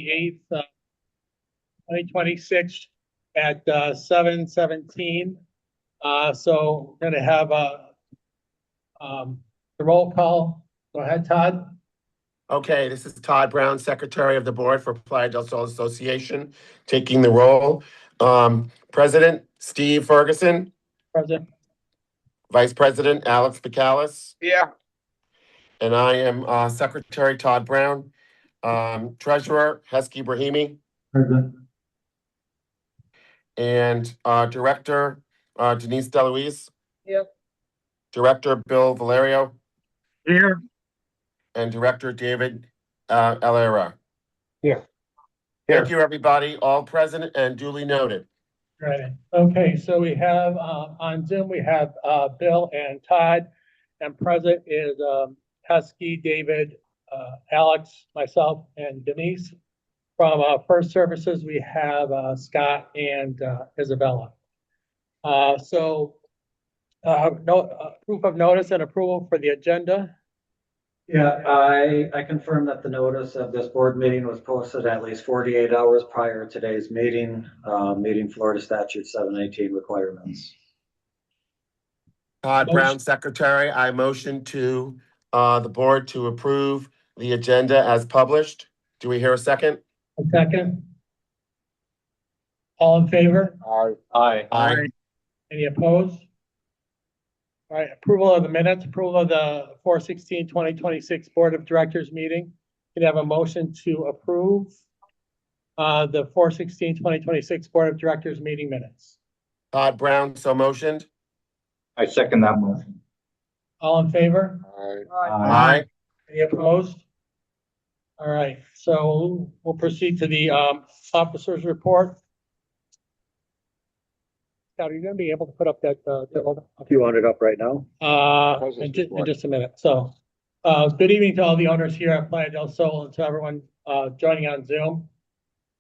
8th, 2026 at 7:17. So we're going to have the roll call. Go ahead, Todd. Okay, this is Todd Brown, Secretary of the Board for Playa del Sol Association, taking the roll. President Steve Ferguson. Present. Vice President Alex Picalis. Yeah. And I am Secretary Todd Brown. Treasurer Hesky Brahimi. Present. And Director Denise DeLuise. Yep. Director Bill Valerio. Here. And Director David Alera. Here. Thank you, everybody. All present and duly noted. Right. Okay, so we have on Zoom, we have Bill and Todd, and present is Hesky, David, Alex, myself, and Denise. From First Services, we have Scott and Isabella. Proof of notice and approval for the agenda. Yeah, I confirm that the notice of this board meeting was posted at least 48 hours prior to today's meeting, meeting Florida Statute 718 requirements. Todd Brown, Secretary, I motion to the board to approve the agenda as published. Do we hear a second? A second. All in favor? Aye. Aye. Any opposed? All right, approval of the minutes, approval of the 4/16/2026 Board of Directors meeting. Can I have a motion to approve the 4/16/2026 Board of Directors meeting minutes? Todd Brown, so motioned. I second that motion. All in favor? Aye. Any opposed? All right, so we'll proceed to the officers' report. Scott, are you going to be able to put up that? If you want it up right now. In just a minute. So, good evening to all the owners here at Playa del Sol and to everyone joining on Zoom.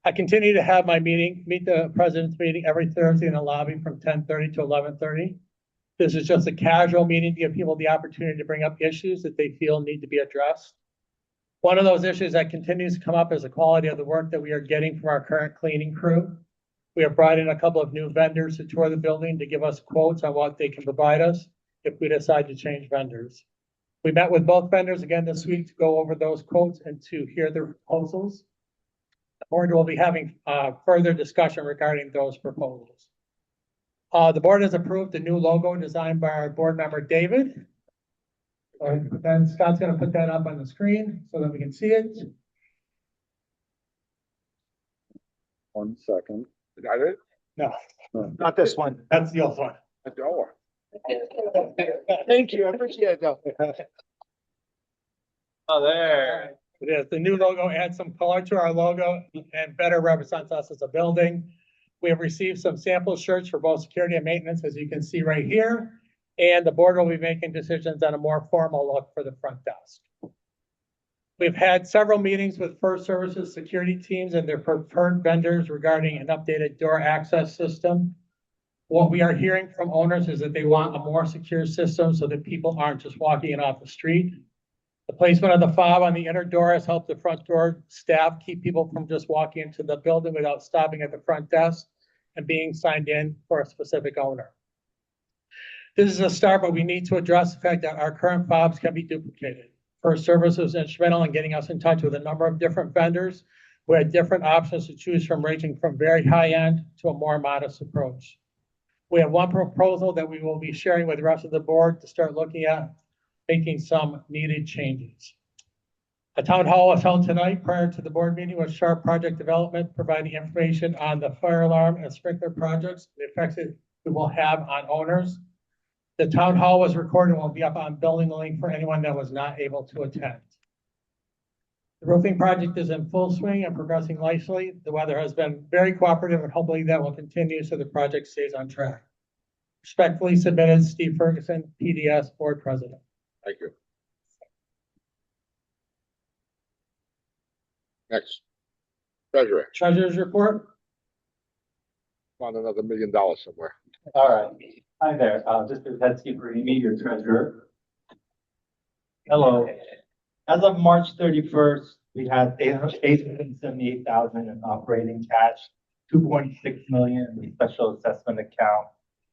I continue to have my meet the president's meeting every Thursday in the lobby from 10:30 to 11:30. This is just a casual meeting to give people the opportunity to bring up issues that they feel need to be addressed. One of those issues that continues to come up is the quality of the work that we are getting from our current cleaning crew. We have brought in a couple of new vendors to tour the building to give us quotes on what they can provide us if we decide to change vendors. We met with both vendors again this week to go over those quotes and to hear their proposals. The board will be having further discussion regarding those proposals. The board has approved the new logo designed by our board member, David. Then Scott's going to put that up on the screen so that we can see it. 1 second. Is that it? No, Not this one. that's the old one. That's the old one. Thank you. I appreciate that. Oh, there. It is. The new logo adds some color to our logo and better represents us as a building. We have received some sample shirts for both security and maintenance, as you can see right here. And the board will be making decisions on a more formal look for the front desk. We've had several meetings with First Services security teams and their preferred vendors regarding an updated door access system. What we are hearing from owners is that they want a more secure system so that people aren't just walking in off the street. The placement of the fob on the inner door has helped the front door staff keep people from just walking into the building without stopping at the front desk and being signed in for a specific owner. This is a start, but we need to address the fact that our current fobs can be duplicated. First Service was instrumental in getting us in touch with a number of different vendors who had different options to choose from, ranging from very high end to a more modest approach. We have one proposal that we will be sharing with the rest of the board to start looking at making some needed changes. A town hall was held tonight prior to the board meeting with Sharp Project Development, providing information on the fire alarm and sprinkler projects, the effects it will have on owners. The town hall was recorded and will be up on Building Link for anyone that was not able to attend. The roofing project is in full swing and progressing nicely. The weather has been very cooperative and hopefully that will continue so the project stays on track. Respectfully submitted, Steve Ferguson, PDS Board President. Thank you. Next. Treasurer. Treasurer's report. Found another $1 million somewhere. All right. Hi there. This is Hesky Brahimi, your treasurer. Hello. As of March 31st, we had 878,000 in operating cash, 2.6 million in the special assessment account,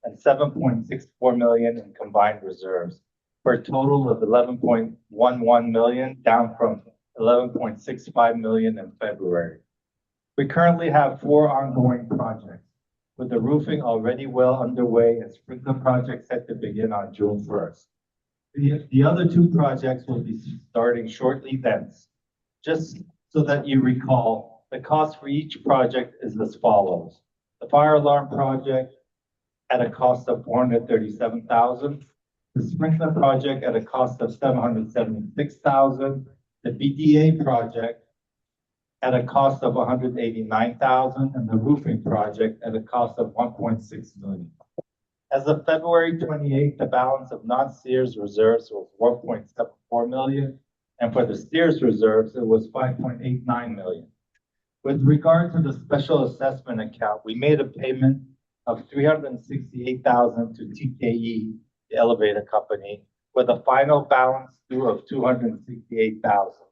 and 7.64 million in combined reserves, for a total of 11.11 million, down from 11.65 million in February. We currently have 4 ongoing projects, with the roofing already well underway and sprinkler project set to begin on June 1st. The other 2 projects will be starting shortly thence. Just so that you recall, the cost for each project is as follows. The fire alarm project at a cost of 437,000, the sprinkler project at a cost of 776,000, the BDA project at a cost of 189,000, and the roofing project at a cost of 1.6 million. As of February 28th, the balance of non-Sears reserves was 1.74 million, and for the Sears reserves, it was 5.89 million. With regard to the special assessment account, we made a payment of 368,000 to TKE, the elevator company, with a final balance due of 268,000.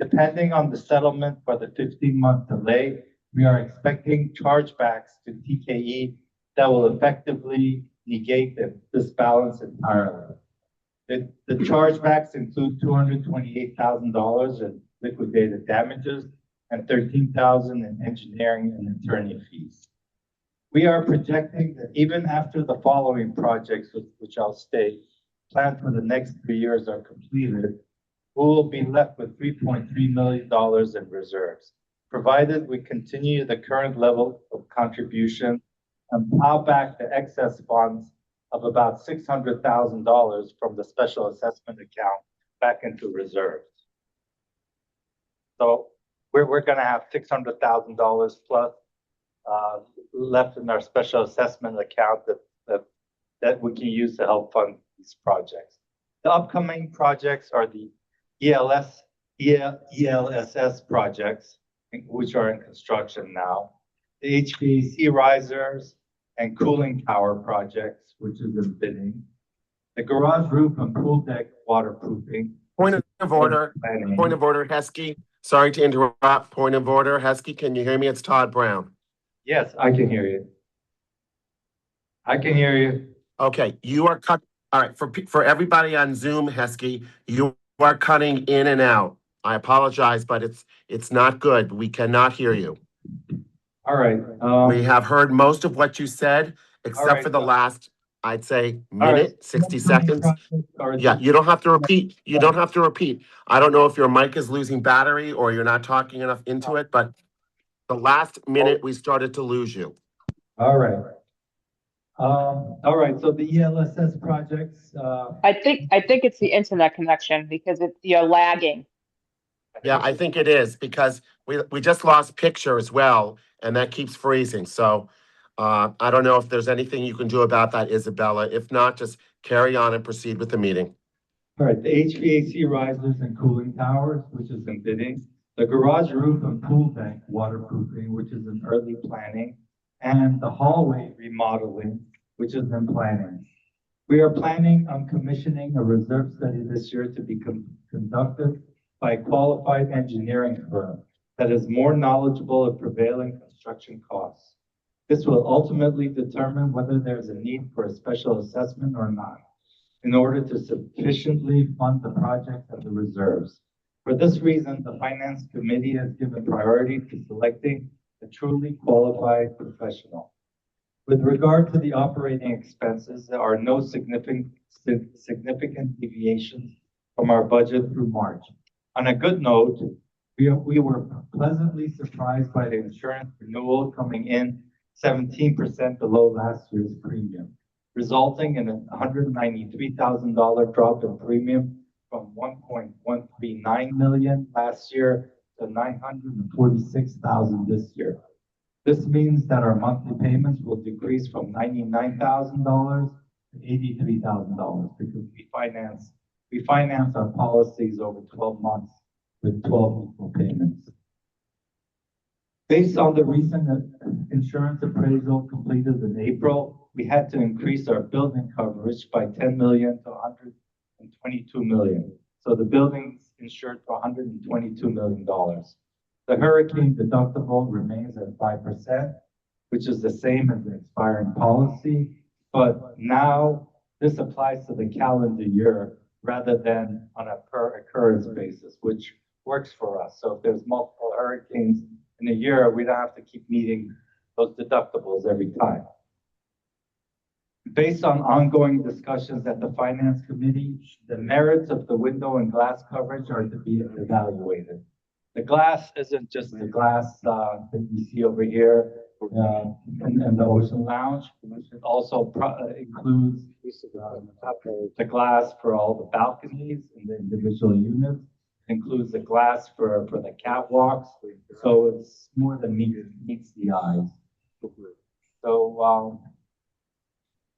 Depending on the settlement for the 15-month delay, we are expecting chargebacks to TKE that will effectively negate this balance entirely. The chargebacks include $228,000 in liquidated damages and $13,000 in engineering and attorney fees. We are projecting that even after the following projects, which I'll state, planned for the next 3 years are completed, we will be left with $3.3 million in reserves, provided we continue the current level of contribution and plow back the excess funds of about $600,000 from the special assessment account back into reserves. So we're going to have $600,000 plus left in our special assessment account that we can use to help fund these projects. The upcoming projects are the ELSS projects, which are in construction now, the HVAC risers and cooling tower projects, which is in bidding, the garage roof and pool deck waterproofing. Point of order, Heskey. Sorry to interrupt. Point of order, Heskey. Can you hear me? It's Todd Brown. Yes, I can hear you. I can hear you. Okay, you are cut. All right, for everybody on Zoom, Heskey, you are cutting in and out. I apologize, but it's not good. We cannot hear you. All right. We have heard most of what you said, except right, for the so- last, I'd say, minute, 60 seconds. Or Yeah, you don't have to repeat. You don't have to repeat. I don't know if your mic is losing battery or you're not talking enough into it, but the last minute we started to lose you. All right. All right, so the ELSS projects, I think it's the internet connection because you're lagging. Yeah, I think it is because we just lost picture as well, and that keeps freezing. So I don't know if there's anything you can do about that, Isabella. If not, just carry on and proceed with the meeting. all right, the HVAC risers and cooling towers, which is in bidding, the garage roof and pool deck waterproofing, which is in early planning, and the hallway remodeling, which is in planning. We are planning on commissioning a reserve study this year to be conducted by a qualified engineering firm that is more knowledgeable of prevailing construction costs. This will ultimately determine whether there's a need for a special assessment or not, in order to sufficiently fund the project and the reserves. For this reason, the Finance Committee has given priority to selecting a truly qualified professional. With regard to the operating expenses, there are no significant deviations from our budget through March. On a good note, we were pleasantly surprised by the insurance renewal coming in 17% below last year's premium, resulting in a $193,000 drop in premium from 1.139 million last year to 946,000 this year. This means that our monthly payments will decrease from $99,000 to $83,000 because we finance our policies over 12 months with 12 equal payments. Based on the recent insurance appraisal completed in April, we had to increase our building coverage by 10 million to 122 million. So the building's insured for $122 million. The hurricane deductible remains at 5%, which is the same as the expiring policy, but now this applies to the calendar year rather than on a per occurrence basis, which works for us. So if there's multiple hurricanes in a year, we don't have to keep meeting those deductibles every time. Based on ongoing discussions at the Finance Committee, the merits of the window and glass coverage are to be evaluated. The glass isn't just the glass that you see over here in the Ocean Lounge. It also includes the glass for all the balconies in the individual units. Includes the glass for the catwalks. So it's more than meets the eyes. So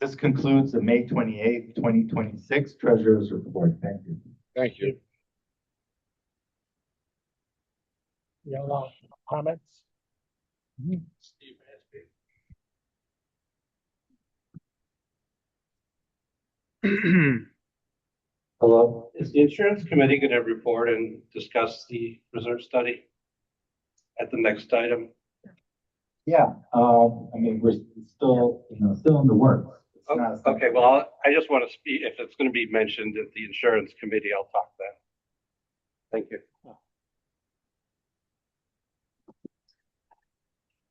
this concludes the May 28th, 2026 Treasurer's Report. Thank you. Thank you. You have a lot of comments? Steve, Hello? Is the insurance committee going to report and discuss the reserve study at the next item? Yeah, I mean, we're still, still in the works. It's not- Okay, well, I just want to speak, if it's going to be mentioned at the insurance committee, I'll talk then. Thank you.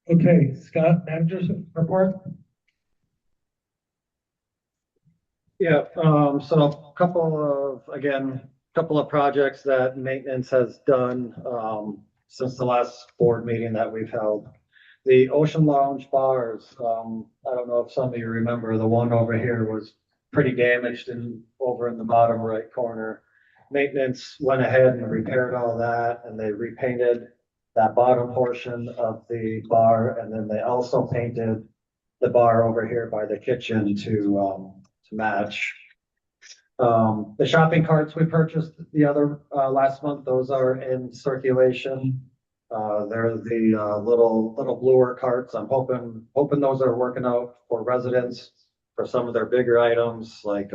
Okay, Scott, manager's report? Yeah, so a couple of projects that maintenance has done, since the last board meeting that we've held. The Ocean Lounge bars, I don't know if some of you remember, the one over here was pretty damaged over in the bottom right corner. Maintenance went ahead and repaired all that, and they repainted that bottom portion of the bar, and then they also painted the bar over here by the kitchen to match. The shopping carts we purchased the other last month, those are in circulation. They're the little bluer carts. I'm hoping those are working out for residents for some of their bigger items like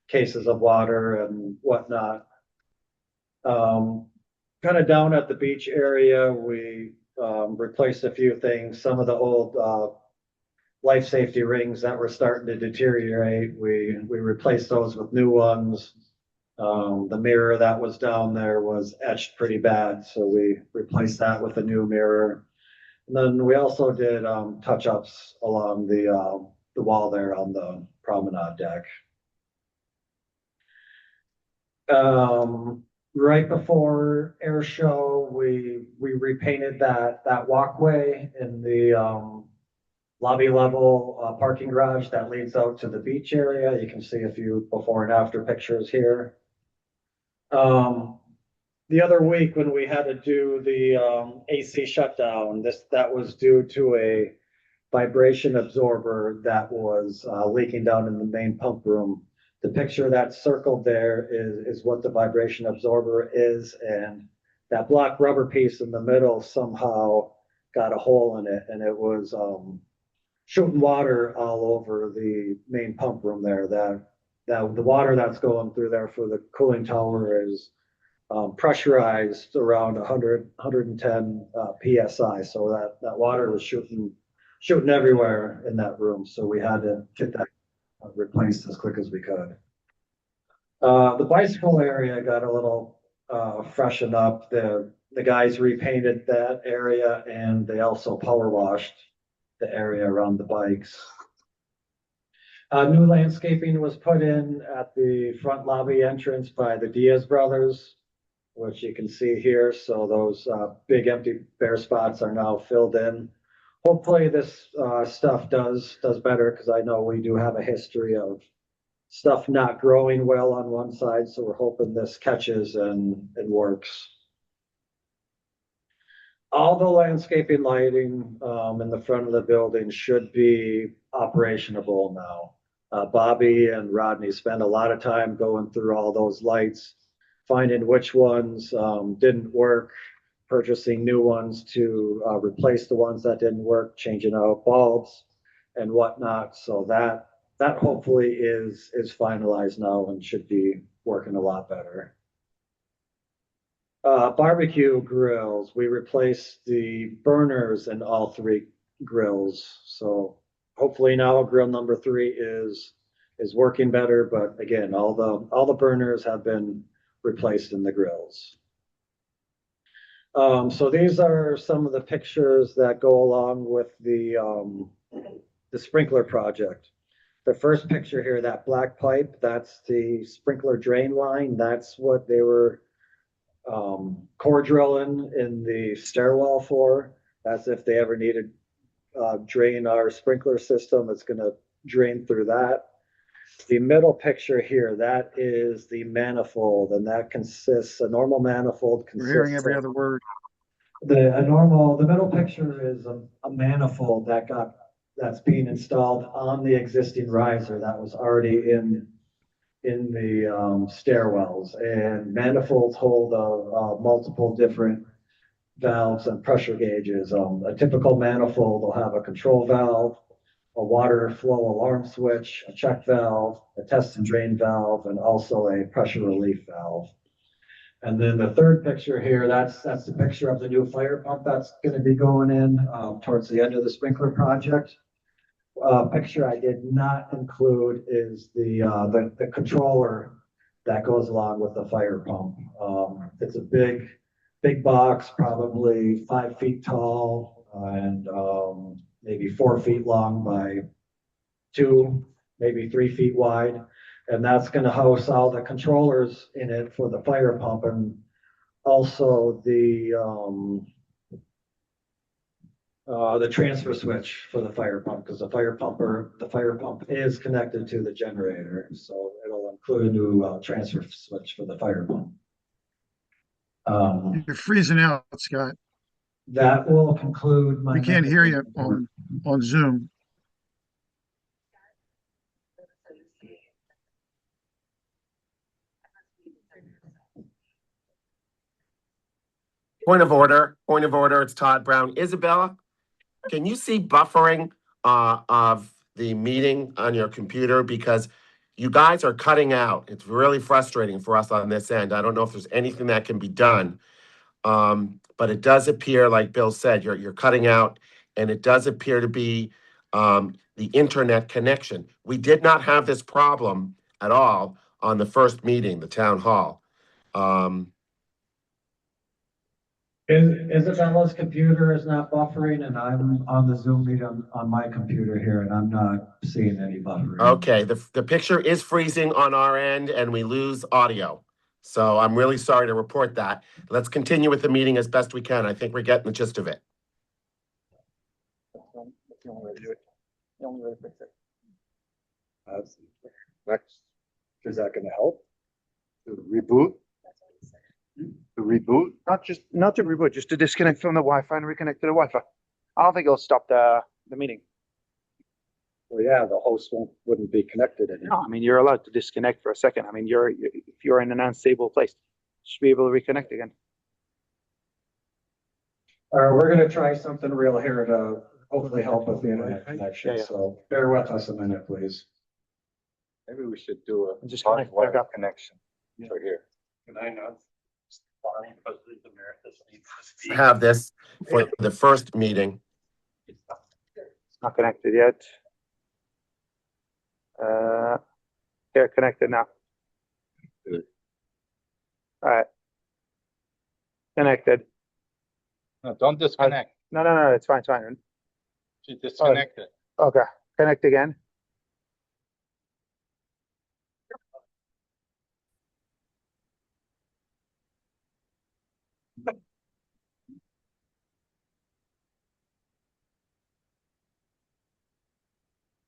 cases of water and whatnot. Kind of down at the beach area, we replaced a few things. Some of the old life safety rings that were starting to deteriorate, we replaced those with new ones. The mirror that was down there was etched pretty bad, so we replaced that with a new mirror. And then we also did touch-ups along the wall there on the promenade deck. Right before air show, we repainted that walkway in the lobby level parking garage that leads out to the beach area. You can see a few before and after pictures here. The other week when we had to do the AC shutdown, that was due to a vibration absorber that was leaking down in the main pump room. The picture that's circled there is what the vibration absorber is, and that black rubber piece in the middle somehow got a hole in it, and it was shooting water all over the main pump room there. That the water that's going through there for the cooling tower is pressurized around 110 psi. So that water was shooting everywhere in that room. So we had to get that replaced as quick as we could. The bicycle area got a little freshened up. The guys repainted that area, and they also power washed the area around the bikes. New landscaping was put in at the front lobby entrance by the Diaz brothers, which you can see here. So those big empty bare spots are now filled in. Hopefully this stuff does better, because I know we do have a history of stuff not growing well on one side. So we're hoping this catches and works. All the landscaping lighting in the front of the building should be operationable now. Bobby and Rodney spent a lot of time going through all those lights, finding which ones didn't work, purchasing new ones to replace the ones that didn't work, changing out bulbs and whatnot. So that hopefully is finalized now and should be working a lot better. Barbecue grills, we replaced the burners in all three grills. So hopefully now grill number 3 is working better, but again, all the burners have been replaced in the grills. So these are some of the pictures that go along with the sprinkler project. The first picture here, that black pipe, that's the sprinkler drain line. That's what they were core drilling in the stairwell for. That's if they ever needed drain our sprinkler system, it's gonna drain through that. The middle picture here, that is the manifold, and that consists, a normal manifold consists. We're hearing every other word. The middle picture is a manifold that's being installed on the existing riser that was already in the stairwells. And manifolds hold multiple different valves and pressure gauges. A typical manifold will have a control valve, a water flow alarm switch, a check valve, a test and drain valve, and also a pressure relief valve. And then the third picture here, that's the picture of the new fire pump that's gonna be going in towards the end of the sprinkler project. Picture I did not include is the controller that goes along with the fire pump. It's a big box, probably 5 feet tall and maybe 4 feet long by 2, maybe 3 feet wide. And that's gonna house all the controllers in it for the fire pump and also the transfer switch for the fire pump, because the fire pump is connected to the generator. So it'll include a new transfer switch for the fire pump. You're freezing out, Scott. That will conclude my. We can't hear you on Zoom. Point of order, it's Todd Brown. Isabella, can you see buffering of the meeting on your computer? Because you guys are cutting out. It's really frustrating for us on this end. I don't know if there's anything that can be done. But it does appear, like Bill said, you're cutting out, and it does appear to be the internet connection. We did not have this problem at all on the first meeting, the town hall. Isabella's computer is not buffering, and I'm on the Zoom meeting on my computer here, and I'm not seeing any buffering. Okay, the picture is freezing on our end, and we lose audio. So I'm really sorry to report that. Let's continue with the meeting as best we can. I think we're getting the gist of it. Next, Is that gonna help? to reboot. To reboot. Not to reboot, just to disconnect from the Wi-Fi and reconnect to the Wi-Fi. I don't think it'll stop the meeting. Well, yeah, the host wouldn't be connected anymore. No, I mean, you're allowed to disconnect for a second. I mean, if you're in an unstable place, you should be able to reconnect again. We're gonna try something real here to hopefully help with the internet connection, Yeah. so bear with us a minute, please. Maybe we should do a. Just connect back up. Connection. Right here. Can I not? Have this for the first meeting. It's not connected yet. They're connected now. Good. All right. Connected. No, don't disconnect. No, it's fine, it's fine. Just disconnect it. Okay, connect again.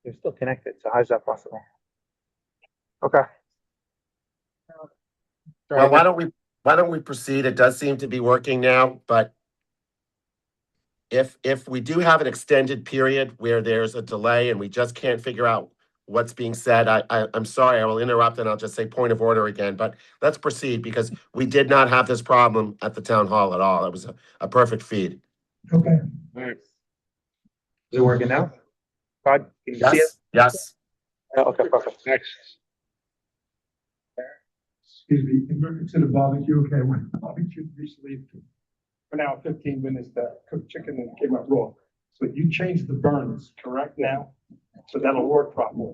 You're still connected, so how's that possible? Okay. Well, why don't we proceed? It does seem to be working now, but if we do have an extended period where there's a delay and we just can't figure out what's being said, I'm sorry, I will interrupt and I'll just say point of order again, but let's proceed because we did not have this problem at the town hall at all. It was a perfect feed. Okay. Alright. Is it working now? Todd, can you see it? Yes, yes. Oh, okay, perfect. Next. excuse me, to the barbecue, okay, when barbecue recently, for now 15 minutes, that cooked chicken and came out raw. So you changed the burns, correct now? So that'll work properly.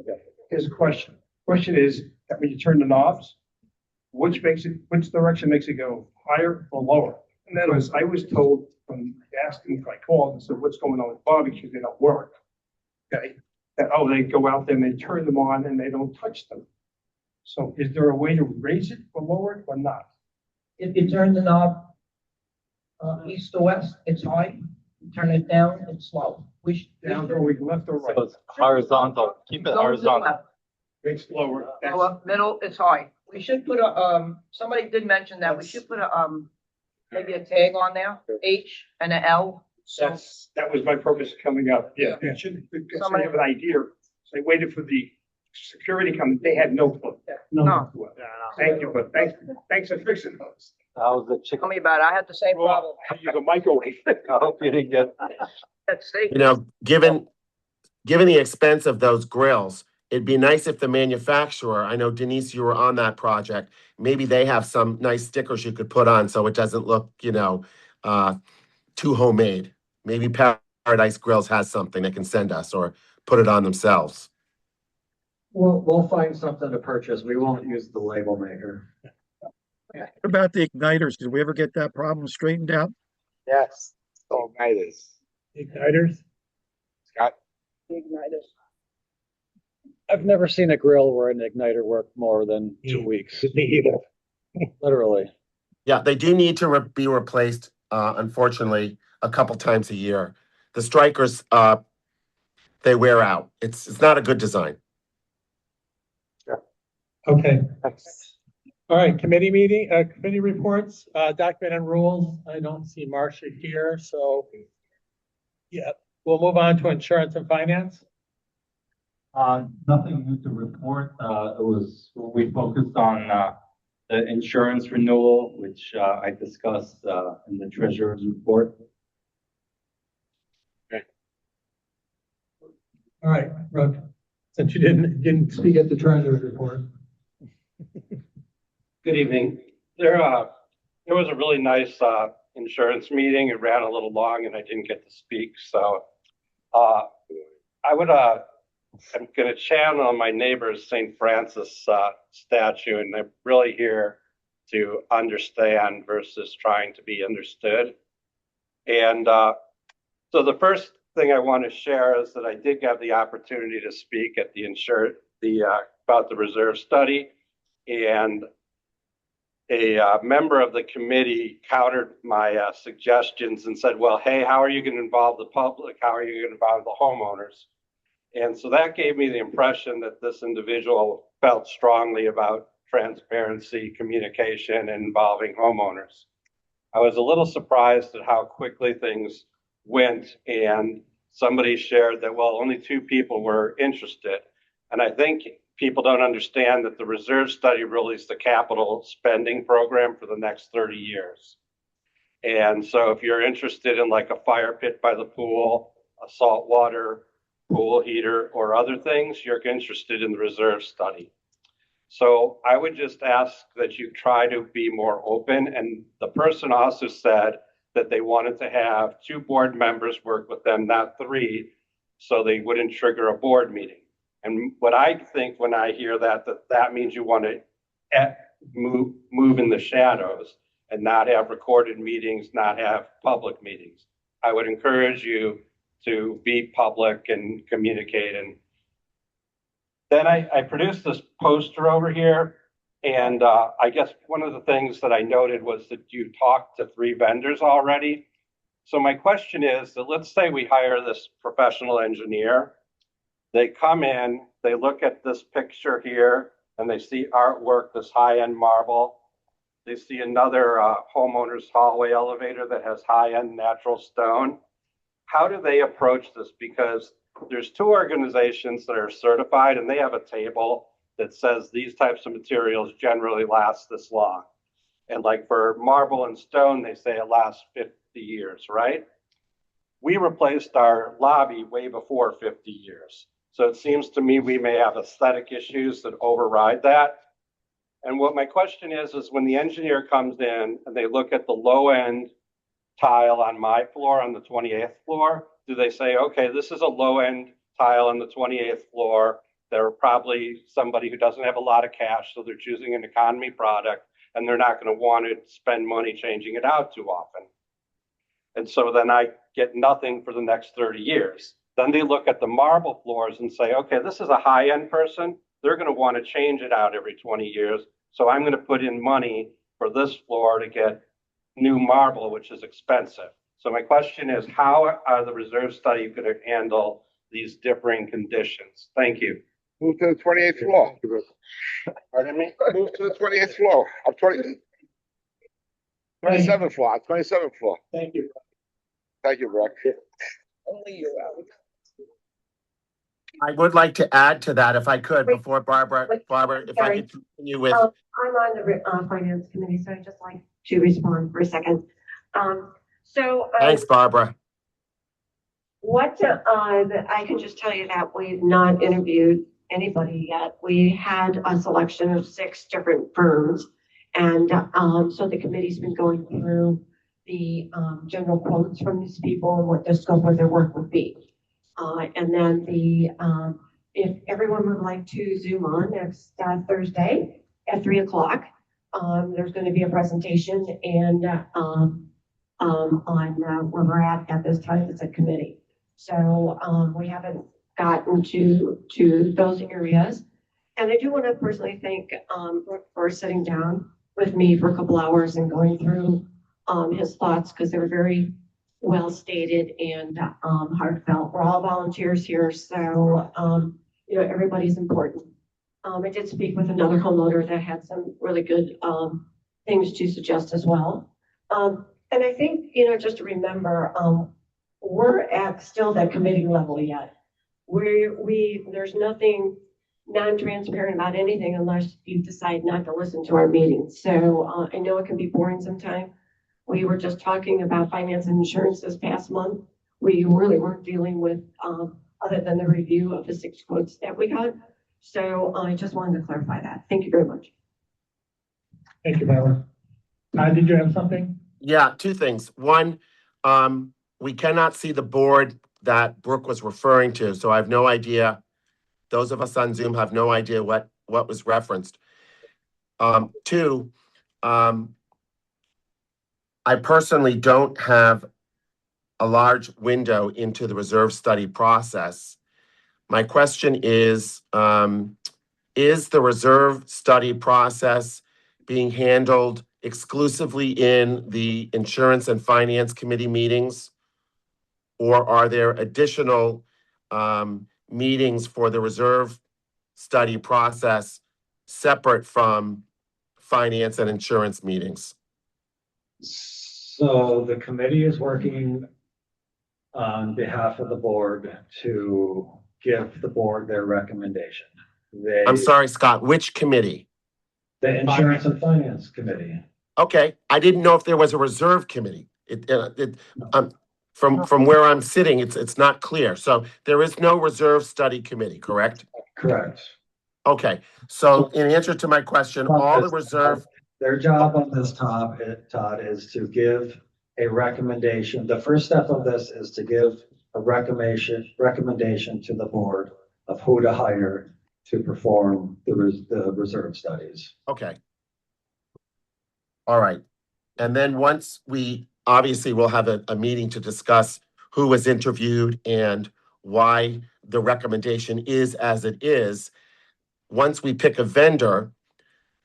Here's a question. Question is that when you turn the knobs, which direction makes it go higher or lower? And that was, I was told from asking if I called and said, what's going on with barbecue? They don't work. Okay. That, oh, they go out there and they turn them on and they don't touch them. So is there a way to raise it or lower it or not? If you turn the knob, east to west, it's high. Turn it down, it's low. Down, going left or right? So it's horizontal. Keep it Go to the horizontal. left. It's lower. Go up middle, it's high. We should put a, somebody did mention that, we should put a, maybe a tag on there, H and a L. So That was my purpose of coming up. Yeah. It should, because they have an idea. They waited for the security coming. They had no clue. No. Thank you, but thanks for fixing those. How was the Tell chicken? me about it. I had the same problem. I use a microwave. I hope you didn't get. That's safe. You know, given the expense of those grills, it'd be nice if the manufacturer, I know Denise, you were on that project, maybe they have some nice stickers you could put on so it doesn't look, too homemade. Maybe Paradise Grills has something they can send us or put it on themselves. We'll find something to purchase. We won't use the label maker. What about the igniters? Did we ever get that problem straightened out? Yes. So igniters. Igniters? Scott? I've never seen a grill where an igniter worked more than 2 weeks. Me either. Literally. Yeah, they do need to be replaced, unfortunately, a couple times a year. The strikers, they wear out. It's not a good design. Okay. All right, committee reports, document and rules. I don't see Marcia here, so yeah, we'll move on to insurance and finance. Nothing new to report. We focused on, the insurance renewal, which, I discussed, in the treasurer's report. All right, Brooke, since you didn't speak at the treasurer's report. Good evening. There was a really nice insurance meeting. It ran a little long and I didn't get to speak. So I'm going to channel my neighbor's St. Francis statue, and I'm really here to understand versus trying to be understood. And so the first thing I want to share is that I did have the opportunity to speak at about the reserve study, and a member of the committee countered my suggestions and said, well, hey, how are you going to involve the public? How are you going to involve the homeowners? And so that gave me the impression that this individual felt strongly about transparency, communication, and involving homeowners. I was a little surprised at how quickly things went, and somebody shared that, well, only 2 people were interested. And I think people don't understand that the reserve study really is the capital spending program for the next 30 years. And so if you're interested in like a fire pit by the pool, a saltwater pool heater, or other things, you're interested in the reserve study. So I would just ask that you try to be more open. And the person also said that they wanted to have 2 board members work with them, not 3, so they wouldn't trigger a board meeting. And what I think when I hear that means you want to move in the shadows and not have recorded meetings, not have public meetings. I would encourage you to be public and communicate. And then I produced this poster over here. And I guess one of the things that I noted was that you talked to 3 vendors already. So my question is that let's say we hire this professional engineer. They come in, they look at this picture here, and they see artwork, this high-end marble. They see another homeowner's hallway elevator that has high-end natural stone. How do they approach this? Because there's 2 organizations that are certified, and they have a table that says these types of materials generally last this long. And like for marble and stone, they say it lasts 50 years, right? We replaced our lobby way before 50 years. So it seems to me we may have aesthetic issues that override that. And what my question is when the engineer comes in and they look at the low end tile on my floor on the 28th floor, do they say, okay, this is a low end tile on the 28th floor. They're probably somebody who doesn't have a lot of cash, so they're choosing an economy product and they're not going to want to spend money changing it out too often. And so then I get nothing for the next 30 years. Then they look at the marble floors and say, okay, this is a high end person. They're going to want to change it out every 20 years. So I'm going to put in money for this floor to get new marble, which is expensive. So my question is, how are the reserve study going to handle these differing conditions? Thank you. Move to the 28th floor. Pardon me? Move to the 28th floor. I'm 27th floor. 27th floor. Thank you. Thank you, Rick. Only you, Alex. I would like to add to that if I could Wait, before Barbara, wait, if I sorry. could continue with, I'm on the finance committee, so I'd just like to respond for a second. thanks, Barbara. What I can just tell you that we've not interviewed anybody yet. We had a selection of 6 different firms, and so the committee's been going through the general quotes from these people and what the scope of their work would be. And then if everyone would like to Zoom on next Thursday at 3:00, there's going to be a presentation and on where we're at this time as a committee. So we haven't gotten to those areas. And I do want to personally thank for sitting down with me for a couple hours and going through his thoughts, because they were very well stated and heartfelt. We're all volunteers here, so everybody's important. I did speak with another homeowner that had some really good things to suggest as well. And I think, just to remember, we're at still that committee level yet. There's nothing non-transparent about anything unless you decide not to listen to our meetings. So I know it can be boring sometimes. We were just talking about finance and insurance this past month. We really weren't dealing with other than the review of the 6 quotes that we got. So I just wanted to clarify that. Thank you very much. Thank you, Barbara. Did you have something? Yeah, 2 things. One, we cannot see the board that Brooke was referring to, so I have no idea. Those of us on Zoom have no idea what was referenced. 2, I personally don't have a large window into the reserve study process. My question is the reserve study process being handled exclusively in the Insurance and Finance Committee meetings? Or are there additional meetings for the reserve study process separate from finance and insurance meetings? So the committee is working on behalf of the board to give the board their recommendation. I'm sorry, Scott, which committee? The Insurance and Finance Committee. Okay, I didn't know if there was a reserve committee. From where I'm sitting, it's not clear. So there is no reserve study committee, correct? Correct. Okay, so in answer to my question, all the reserve. Their job on this Todd, is to give a recommendation. The first step of this is to give a recommendation to the board of who to hire to perform the reserve studies. Okay. All right. And then once we obviously will have a meeting to discuss who was interviewed and why the recommendation is as it is. Once we pick a vendor,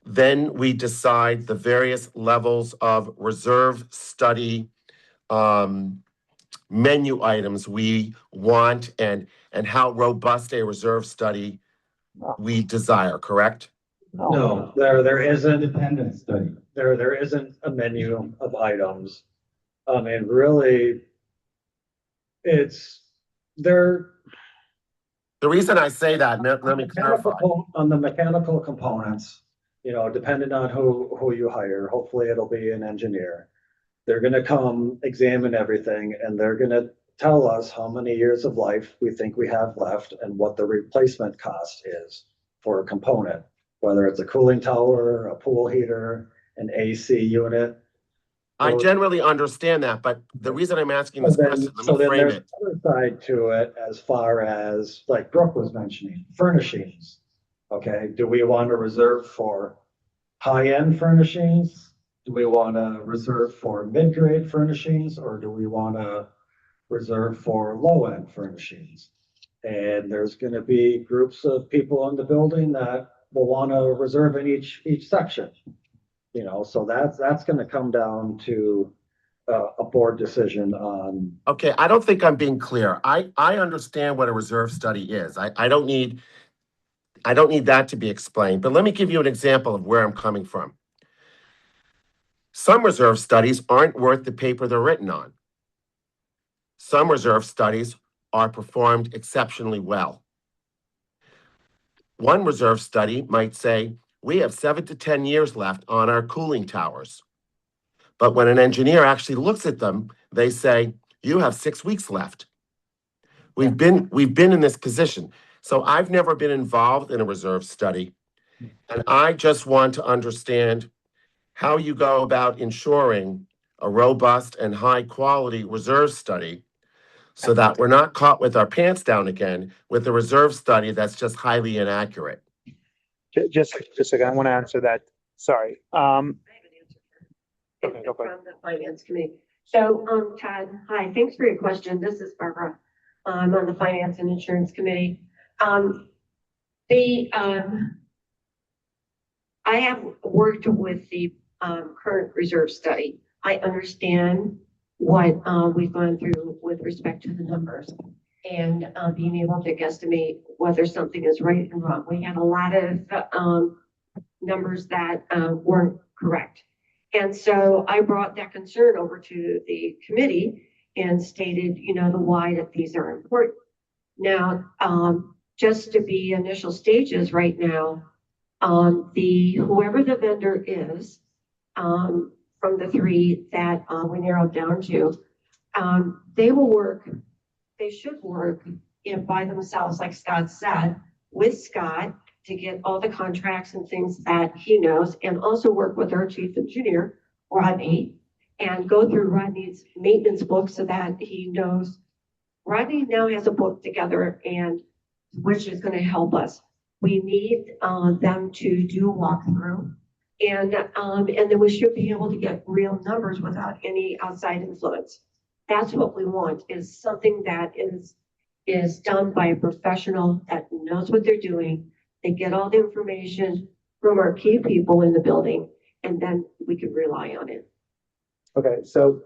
then we decide the various levels of reserve study menu items we want and how robust a reserve study we desire, correct? No, there isn't Independent study. there isn't a menu of items. I mean, really, it's there. The reason I say that, let me clarify. On the mechanical components, depending on who you hire, hopefully it'll be an engineer. They're gonna come examine everything and they're gonna tell us how many years of life we think we have left and what the replacement cost is for a component. whether it's a cooling tower, a pool heater, an AC unit. I Those- generally understand that, but the reason I'm asking this question, let So me then frame there's it. another side to it as far as, like Brooke was mentioning, furnishings. Okay, do we want to reserve for high-end furnishings? Do we want to reserve for mid-grade furnishings, or do we want to reserve for low-end furnishings? And there's going to be groups of people in the building that will want to reserve in each section. You know, so that's going to come down to a board decision on. Okay, I don't think I'm being clear. I understand what a reserve study is. I don't need that to be explained, but let me give you an example of where I'm coming from. Some reserve studies aren't worth the paper they're written on. Some reserve studies are performed exceptionally well. One reserve study might say, we have 7 to 10 years left on our cooling towers. But when an engineer actually looks at them, they say, you have 6 weeks left. We've been in this position. So I've never been involved in a reserve study. And I just want to understand how you go about ensuring a robust and high quality reserve study so that we're not caught with our pants down again with a reserve study that's just highly inaccurate. Just a second, I want to answer that. Sorry. I have an answer Okay, go for it. from the finance committee. So, Todd, hi, thanks for your question. This is Barbara. I'm on the finance and insurance committee. I have worked with the current reserve study. I understand what we've gone through with respect to the numbers and being able to guesstimate whether something is right and wrong. We had a lot of numbers that weren't correct. And so I brought that concern over to the committee and stated, you know, the why that these are important. Now, just to be initial stages right now, whoever the vendor is, from the three that we narrowed down to, they should work by themselves, like Scott said, with Scott to get all the contracts and things that he knows, and also work with our chief engineer, Rodney, and go through Rodney's maintenance book so that he knows. Rodney now has a book together, and which is going to help us. We need them to do a walkthrough, and then we should be able to get real numbers without any outside influence. That's what we want, is something that is done by a professional that knows what they're doing. They get all the information from our key people in the building, and then we can rely on it. Okay, so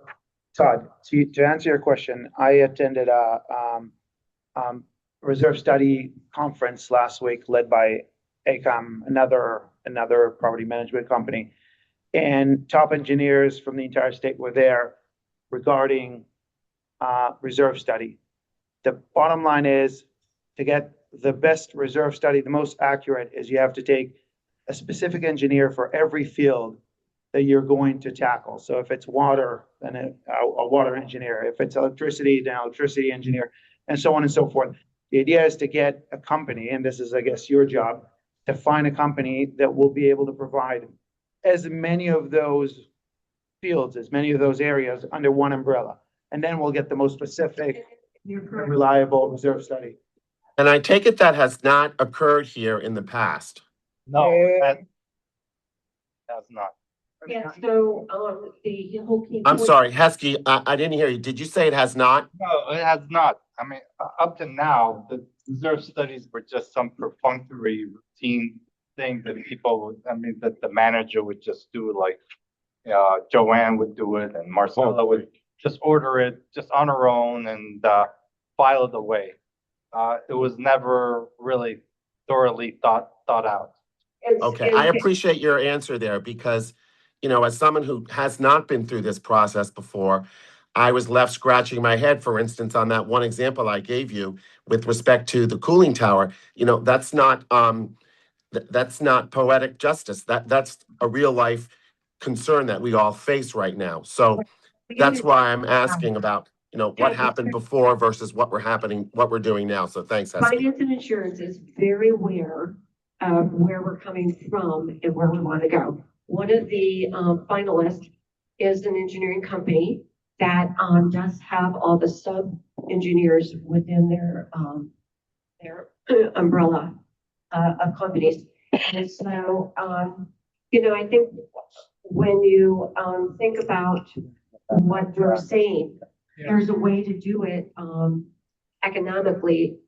Todd, to answer your question, I attended a reserve study conference last week led by ACOM, another property management company. And top engineers from the entire state were there regarding reserve study. The bottom line is, to get the best reserve study, the most accurate, is you have to take a specific engineer for every field that you're going to tackle. So if it's water, then a water engineer. If it's electricity, then an electricity engineer, and so on and so forth. The idea is to get a company, and this is, I guess, your job, to find a company that will be able to provide as many of those fields, as many of those areas under one umbrella. And then we'll get the most specific, reliable reserve study. And I take it that has not occurred here in the past. No, that has not. Yeah, so the whole key. I'm sorry, Heskey, I didn't hear you. Did you say it has not? No, it has not. I mean, up to now, the reserve studies were just some perfunctory routine thing that that the manager would just do, like Joanne would do it, and Marcella would just order it just on her own and file it away. It was never really thoroughly thought out. Okay, I appreciate your answer there because, you know, as someone who has not been through this process before, I was left scratching my head, for instance, on that one example I gave you with respect to the cooling tower. You know, that's not poetic justice. That's a real life concern that we all face right now. So that's why I'm asking about, you know, what happened before versus what we're doing now. So thanks, Heskey. Finance and insurance is very aware of where we're coming from and where we want to go. One of the finalists is an engineering company that does have all the sub-engineers within their umbrella of companies. And so, I think when you think about what you're saying, there's a way to do it economically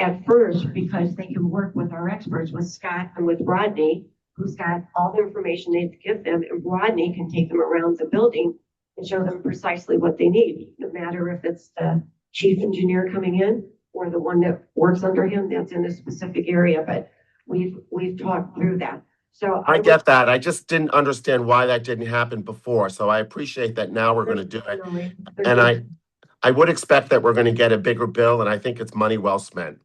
at first, because they can work with our experts, with Scott and with Rodney, who's got all the information they give them, and Rodney can take them around the building and show them precisely what they need, no matter if it's the chief engineer coming in or the one that works under him that's in a specific area. But we've talked through that. So I get that. I just didn't understand why that didn't happen before. So I appreciate that now we're going to do it. And I would expect that we're going to get a bigger bill, and I think it's money well spent.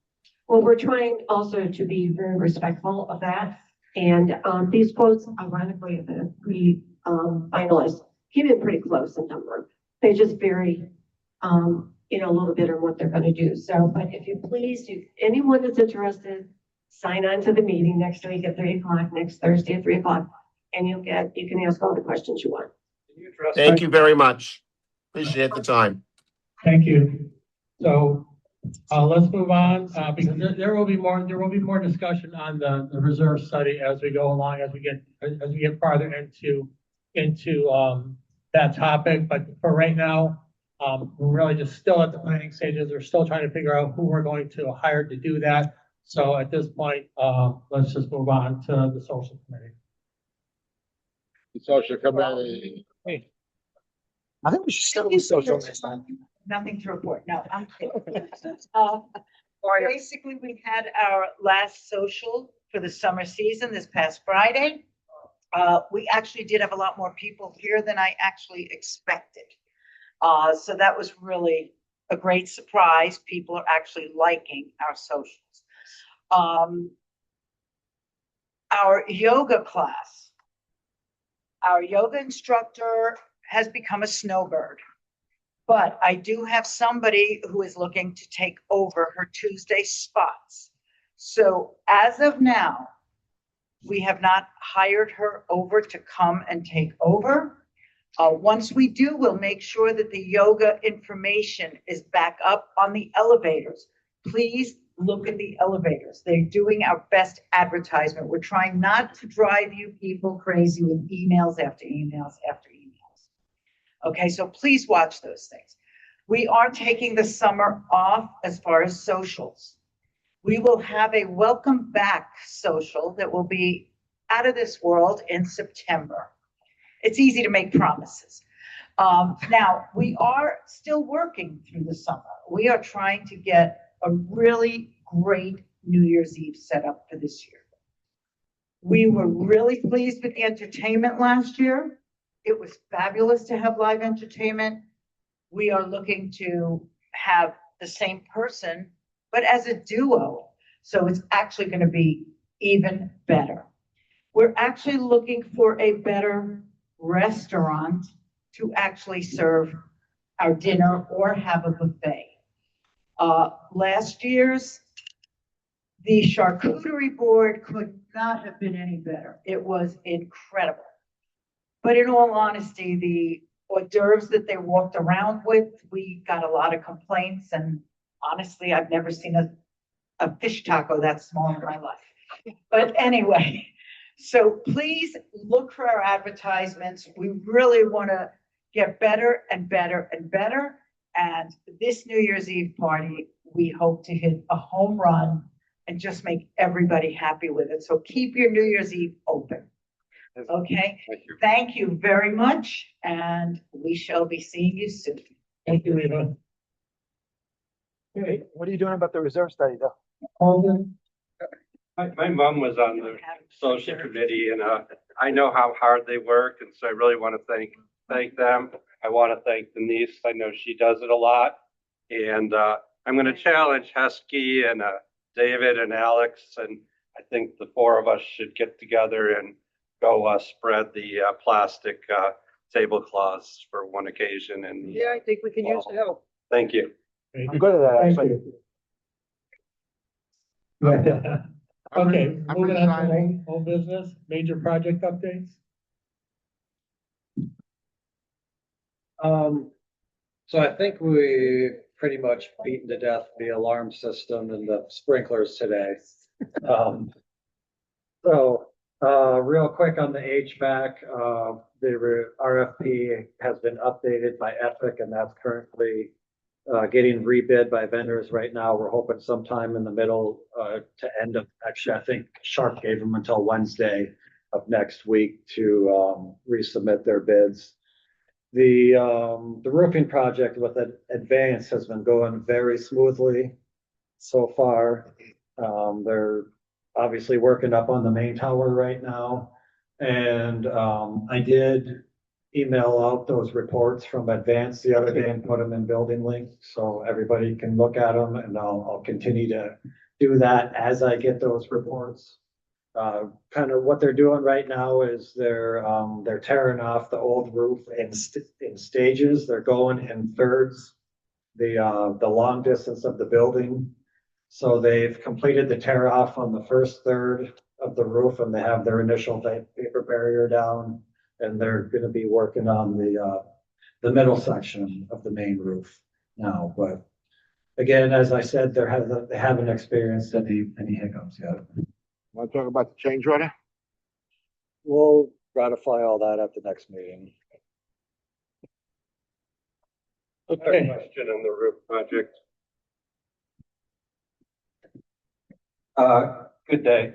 Well, we're trying also to be very respectful of that. And these quotes, ironically, the three finalists came in pretty close in number. They just vary, a little bit on what they're going to do. So, but if you please, anyone that's interested, sign on to the meeting next week at 3 o'clock, next Thursday at 3 o'clock, and you can ask all the questions you want. Thank you very much. Appreciate the time. Thank you. So, let's move on, because there will be more discussion on the reserve study as we go along, as we get farther into that topic. But for right now, we're really just still at the planning stages. We're still trying to figure out who we're going to hire to do that. So at this point, let's just move on to the social committee. The social committee. I think we should start with social next time. Nothing to report. No, I'm kidding. Basically, we had our last social for the summer season this past Friday. We actually did have a lot more people here than I actually expected. So that was really a great surprise. People are actually liking our socials. Our yoga class, our yoga instructor has become a snowbird. But I do have somebody who is looking to take over her Tuesday spots. So as of now, we have not hired her over to come and take over. Once we do, we'll make sure that the yoga information is back up on the elevators. Please look at the elevators. They're doing our best advertisement. We're trying not to drive you people crazy with emails after emails after emails. Okay, so please watch those things. We are taking the summer off as far as socials. We will have a welcome back social that will be out of this world in September. It's easy to make promises. Now, we are still working through the summer. We are trying to get a really great New Year's Eve set up for this year. We were really pleased with the entertainment last year. It was fabulous to have live entertainment. We are looking to have the same person, but as a duo. So it's actually going to be even better. We're actually looking for a better restaurant to actually serve our dinner or have a buffet. Last year's, the charcuterie board could not have been any better. It was incredible. But in all honesty, the hors d'oeuvres that they walked around with, we got a lot of complaints. And honestly, I've never seen a fish taco that small in my life. But anyway, so please look for our advertisements. We really want to get better and better and better. And this New Year's Eve party, we hope to hit a home run and just make everybody happy with it. So keep your New Year's Eve open. Okay, thank you very much, and we shall be seeing you soon. Thank you, Eva. Hey, what are you doing about the reserve study, though? Alden? My mom was on the social committee, and I know how hard they work, and so I really want to thank them. I want to thank Denise. I know she does it a lot, and I'm going to challenge Heskey and David and Alex, and I think the four of us should get together and go spread the plastic tablecloths for one occasion. And Yeah, I think we can use the help. thank you. I'm good at that, actually. Okay, I'm moving on to resigning. old business, major project updates. So I think we pretty much beaten to death the alarm system and the sprinklers today. Um, real quick on the HVAC, the RFP has been updated by Epic and that's currently getting rebid by vendors right now. We're hoping sometime in the middle to end of, actually, I think Sharp gave them until Wednesday of next week to resubmit their bids. The roofing project with Advance has been going very smoothly so far. They're obviously working up on the main tower right now. And I did email out those reports from Advance the other day and put them in building link so everybody can look at them, and I'll continue to do that as I get those reports. Kind of what they're doing right now is they're tearing off the old roof in stages. They're going in thirds, the long distance of the building. So they've completed the tear off on the first third of the roof, and they have their initial paper barrier down, and they're going to be working on the middle section of the main roof now. But again, as I said, they haven't experienced any hiccups yet. Want to talk about the change order? We'll ratify all that at the next meeting. Okay, Question on the roof project. Good day.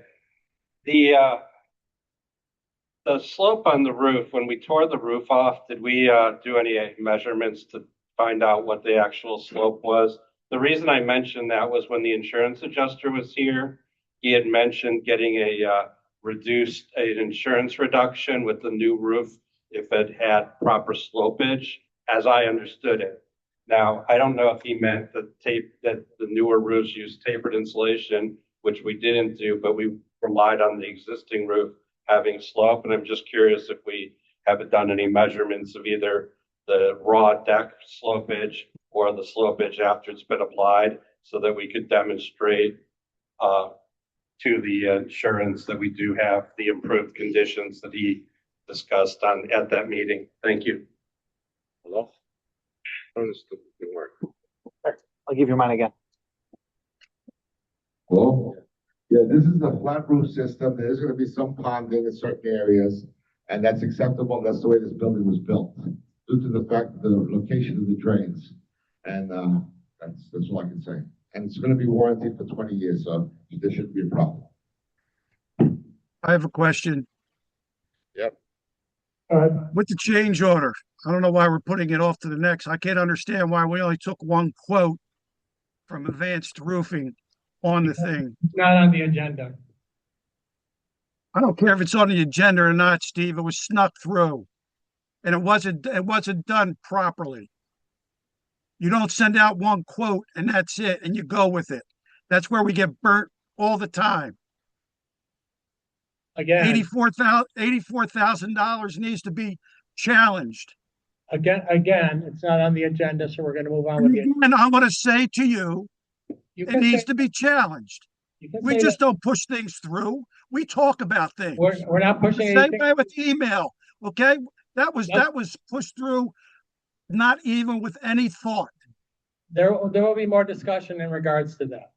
The slope on the roof, when we tore the roof off, did we do any measurements to find out what the actual slope was? The reason I mentioned that was when the insurance adjuster was here, he had mentioned getting an insurance reduction with the new roof if it had proper slopage, as I understood it. Now, I don't know if he meant that the newer roofs use tapered insulation, which we didn't do, but we relied on the existing roof having slope. And I'm just curious if we haven't done any measurements of either the raw deck slopage or the slopage after it's been applied, so that we could demonstrate to the insurance that we do have the improved conditions that he discussed at that meeting. Thank you. Hello? Understood. Good work. I'll give you mine again. Hello? Yeah, this is a flat roof system. There's gonna be some ponding in certain areas, and that's acceptable. That's the way this building was built, due to the fact of the location of the drains. And that's all I can say. And it's gonna be warranted for 20 years, so there shouldn't be a problem. I have a question. Yep. With the change order, I don't know why we're putting it off to the next. I can't understand why we only took one quote from Advanced Roofing on the thing. it's not on the agenda. I don't care if it's on the agenda or not, Steve. It was snuck through. And it wasn't done properly. You don't send out one quote and that's it, and you go with it. That's where we get burnt all the time. Again, $84,000 needs to be challenged. again, it's not on the agenda, so we're gonna move on with And it. again, I want to say to you, You it can needs say, to be challenged. you can We say just that don't push things through. We talk about things. we're not pushing Same anything. way with email, okay? That was pushed through, not even with any thought. There will be more discussion in regards to that.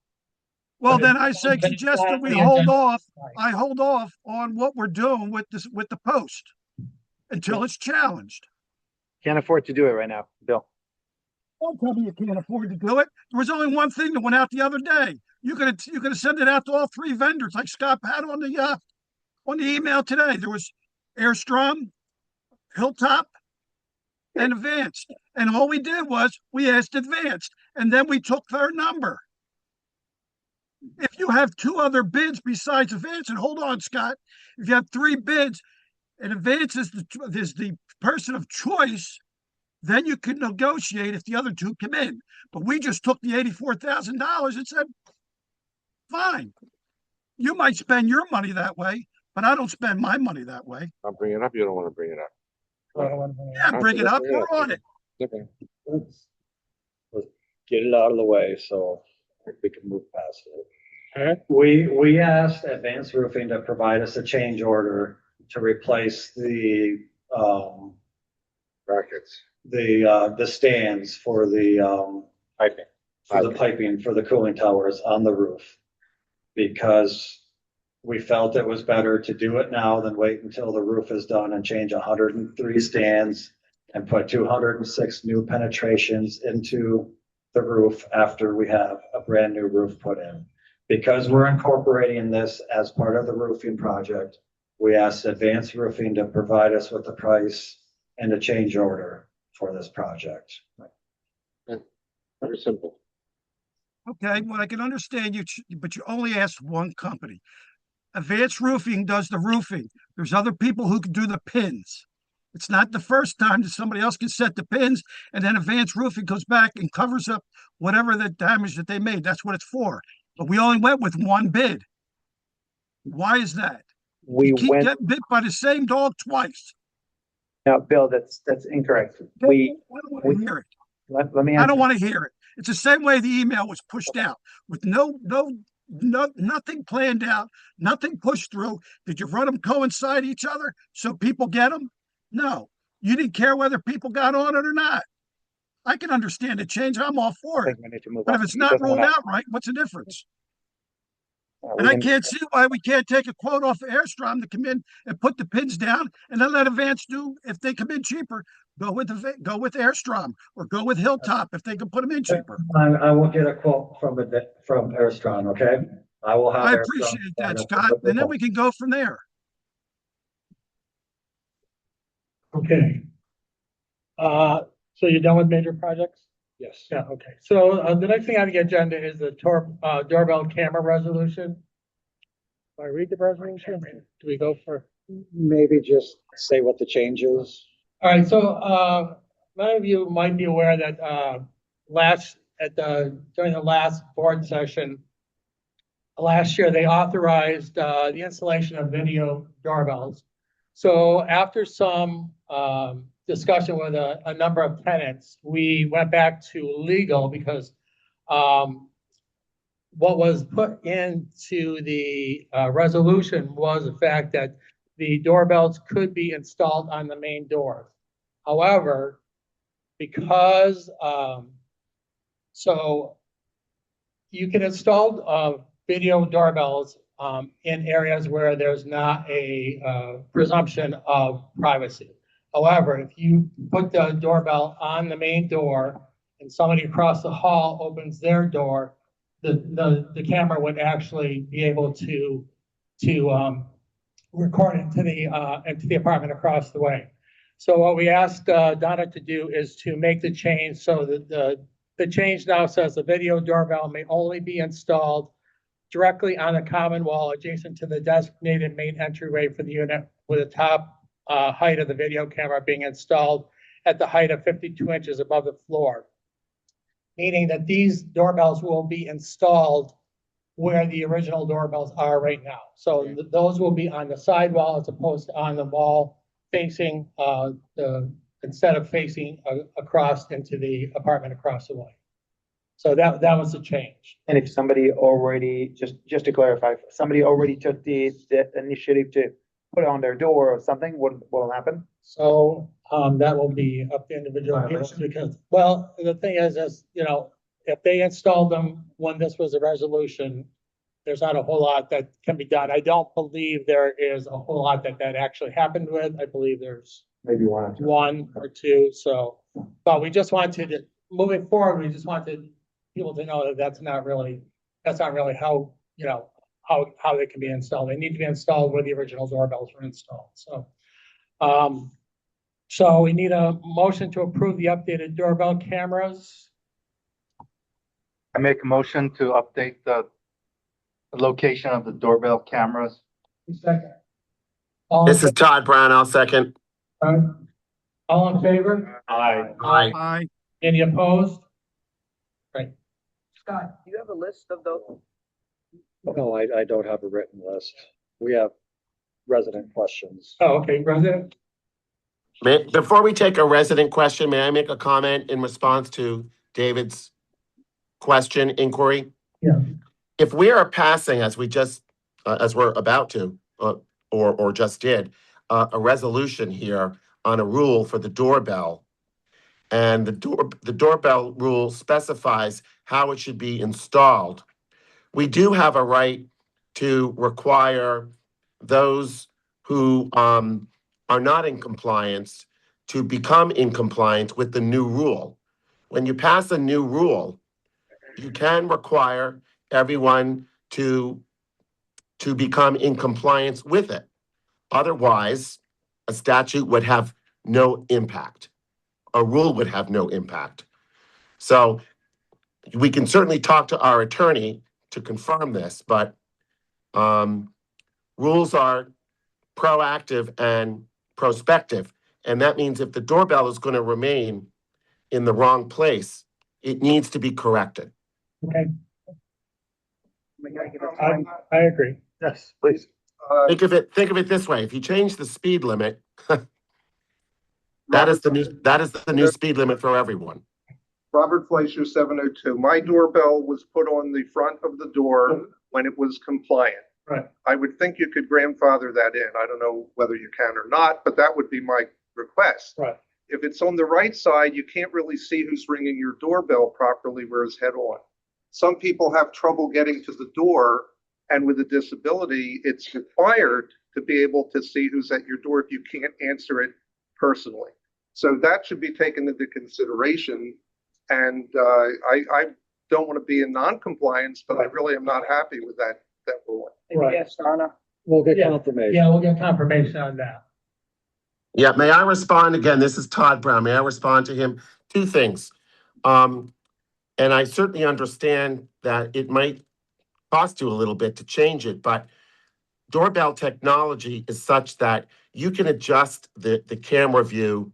Well, But then it's- I but it's suggest not that on we the hold agenda. off. I hold off on what we're doing with the post until it's challenged. Can't afford to do it right now, Bill. Don't tell me you can't afford to do it. There was only one thing that went out the other day. You could have sent it out to all three vendors, like Scott had on the email today. There was Airstrom, Hilltop, and Advanced. And all we did was we asked Advanced, and then we took their number. If you have two other bids besides Advance, and hold on, Scott, if you have three bids and Advance is the person of choice, then you can negotiate if the other two come in. But we just took the $84,000 and said, fine, you might spend your money that way, but I don't spend my money that way. I'll bring it up. You don't want to bring it up. Yeah, bring it up. We're on it. Okay. Let's get it out of the way so we can move past it. We asked Advanced Roofing to provide us a change order to replace Brackets. the stands for Piping. for the piping for the cooling towers on the roof. Because we felt it was better to do it now than wait until the roof is done and change 103 stands and put 206 new penetrations into the roof after we have a brand new roof put in. Because we're incorporating this as part of the roofing project, we asked Advanced Roofing to provide us with the price and a change order for this project. Very simple. Okay, well, I can understand you, but you only asked one company. Advanced Roofing does the roofing. There's other people who can do the pins. It's not the first time that somebody else can set the pins, and then Advanced Roofing goes back and covers up whatever the damage that they made. That's what it's for. But we only went with one bid. Why is that? We You keep went, getting bit by the same dog twice. no, Bill, that's incorrect. I don't want to hear it. Let me I answer. don't want to hear it. It's the same way the email was pushed out with nothing planned out, nothing pushed through. Did you run them coincide each other so people get them? No, you didn't care whether people got on it or not. I can understand the change. I'm all for it. We need to move But on. if it's He not doesn't ruled wanna- out right, what's the difference? we And I can- can't see why we can't take a quote off of Airstrom to come in and put the pins down and then let Advance do, if they come in cheaper, go with Airstrom or go with Hilltop if they can put them in cheaper. I will get a quote from Airstron, okay? I will have. I Airstron appreciate sign that, up Scott. with the And then we can go from there. Okay. So you're done with major projects? Yes. Yeah, okay. So the next thing on the agenda is the doorbell camera resolution. Do I read the resolution? Do we go for? Maybe just say what the change is. All right, so many of you might be aware that during the last board session last year, they authorized the installation of video doorbells. So after some discussion with a number of tenants, we went back to legal because what was put into the resolution was the fact that the doorbells could be installed on the main doors. However, because so you can install video doorbells in areas where there's not a presumption of privacy. However, if you put the doorbell on the main door and somebody across the hall opens their door, the camera would actually be able to record into the apartment across the way. So what we asked Donna to do is to make the change so that the change now says the video doorbell may only be installed directly on the common wall adjacent to the designated main entryway for the unit, with the top height of the video camera being installed at the height of 52 inches above the floor. Meaning that these doorbells will be installed where the original doorbells are right now. So those will be on the sidewall as opposed to on the wall facing instead of facing across into the apartment across the way. So that was the change. And if somebody already, just to clarify, if somebody already took the initiative to put it on their door or something, what will happen? So that will be up to individual people because, well, the thing is, you know, if they installed them when this was a resolution, there's not a whole lot that can be done. I don't believe there is a whole lot that actually happened with. I believe there's Maybe one. one or two. So, but we just wanted to, moving forward, we just wanted people to know that that's not really how, you know, how they can be installed. They need to be installed where the original doorbells were installed. So, so we need a motion to approve the updated doorbell cameras. I make a motion to update the location of the doorbell cameras. Second. This is Todd Brown. I'll second. All in favor? Aye. Aye. Any opposed? Right. Scott, do you have a list of those? No, I don't have a written list. We have resident questions. Oh, okay, President. Before we take a resident question, may I make a comment in response to David's question inquiry? Yeah. if we are passing, as we just, as we're about to, or just did, a resolution here on a rule for the doorbell, and the doorbell rule specifies how it should be installed, we do have a right to require those who are not in compliance to become in compliance with the new rule. When you pass a new rule, you can require everyone to become in compliance with it. Otherwise, a statute would have no impact. A rule would have no impact. So we can certainly talk to our attorney to confirm this, but rules are proactive and prospective. And that means if the doorbell is going to remain in the wrong place, it needs to be corrected. Okay. I agree. Yes, please. Think of it this way: if you change the speed limit, that is the new speed limit for everyone. Robert Fleischer, 702. My doorbell was put on the front of the door when it was compliant. Right. I would think you could grandfather that in. I don't know whether you can or not, but that would be my request. Right. If it's on the right side, you can't really see who's ringing your doorbell properly, whereas head on. Some people have trouble getting to the door, and with a disability, it's required to be able to see who's at your door if you can't answer it personally. So that should be taken into consideration. And I don't want to be in non-compliance, but I really am not happy with that ruling. Right. Yes, Donna. We'll get Yeah. confirmation. Yeah, we'll get confirmation on that. Yeah, may I respond again? This is Todd Brown. May I respond to him? Two things. And I certainly understand that it might cost you a little bit to change it, but doorbell technology is such that you can adjust the camera view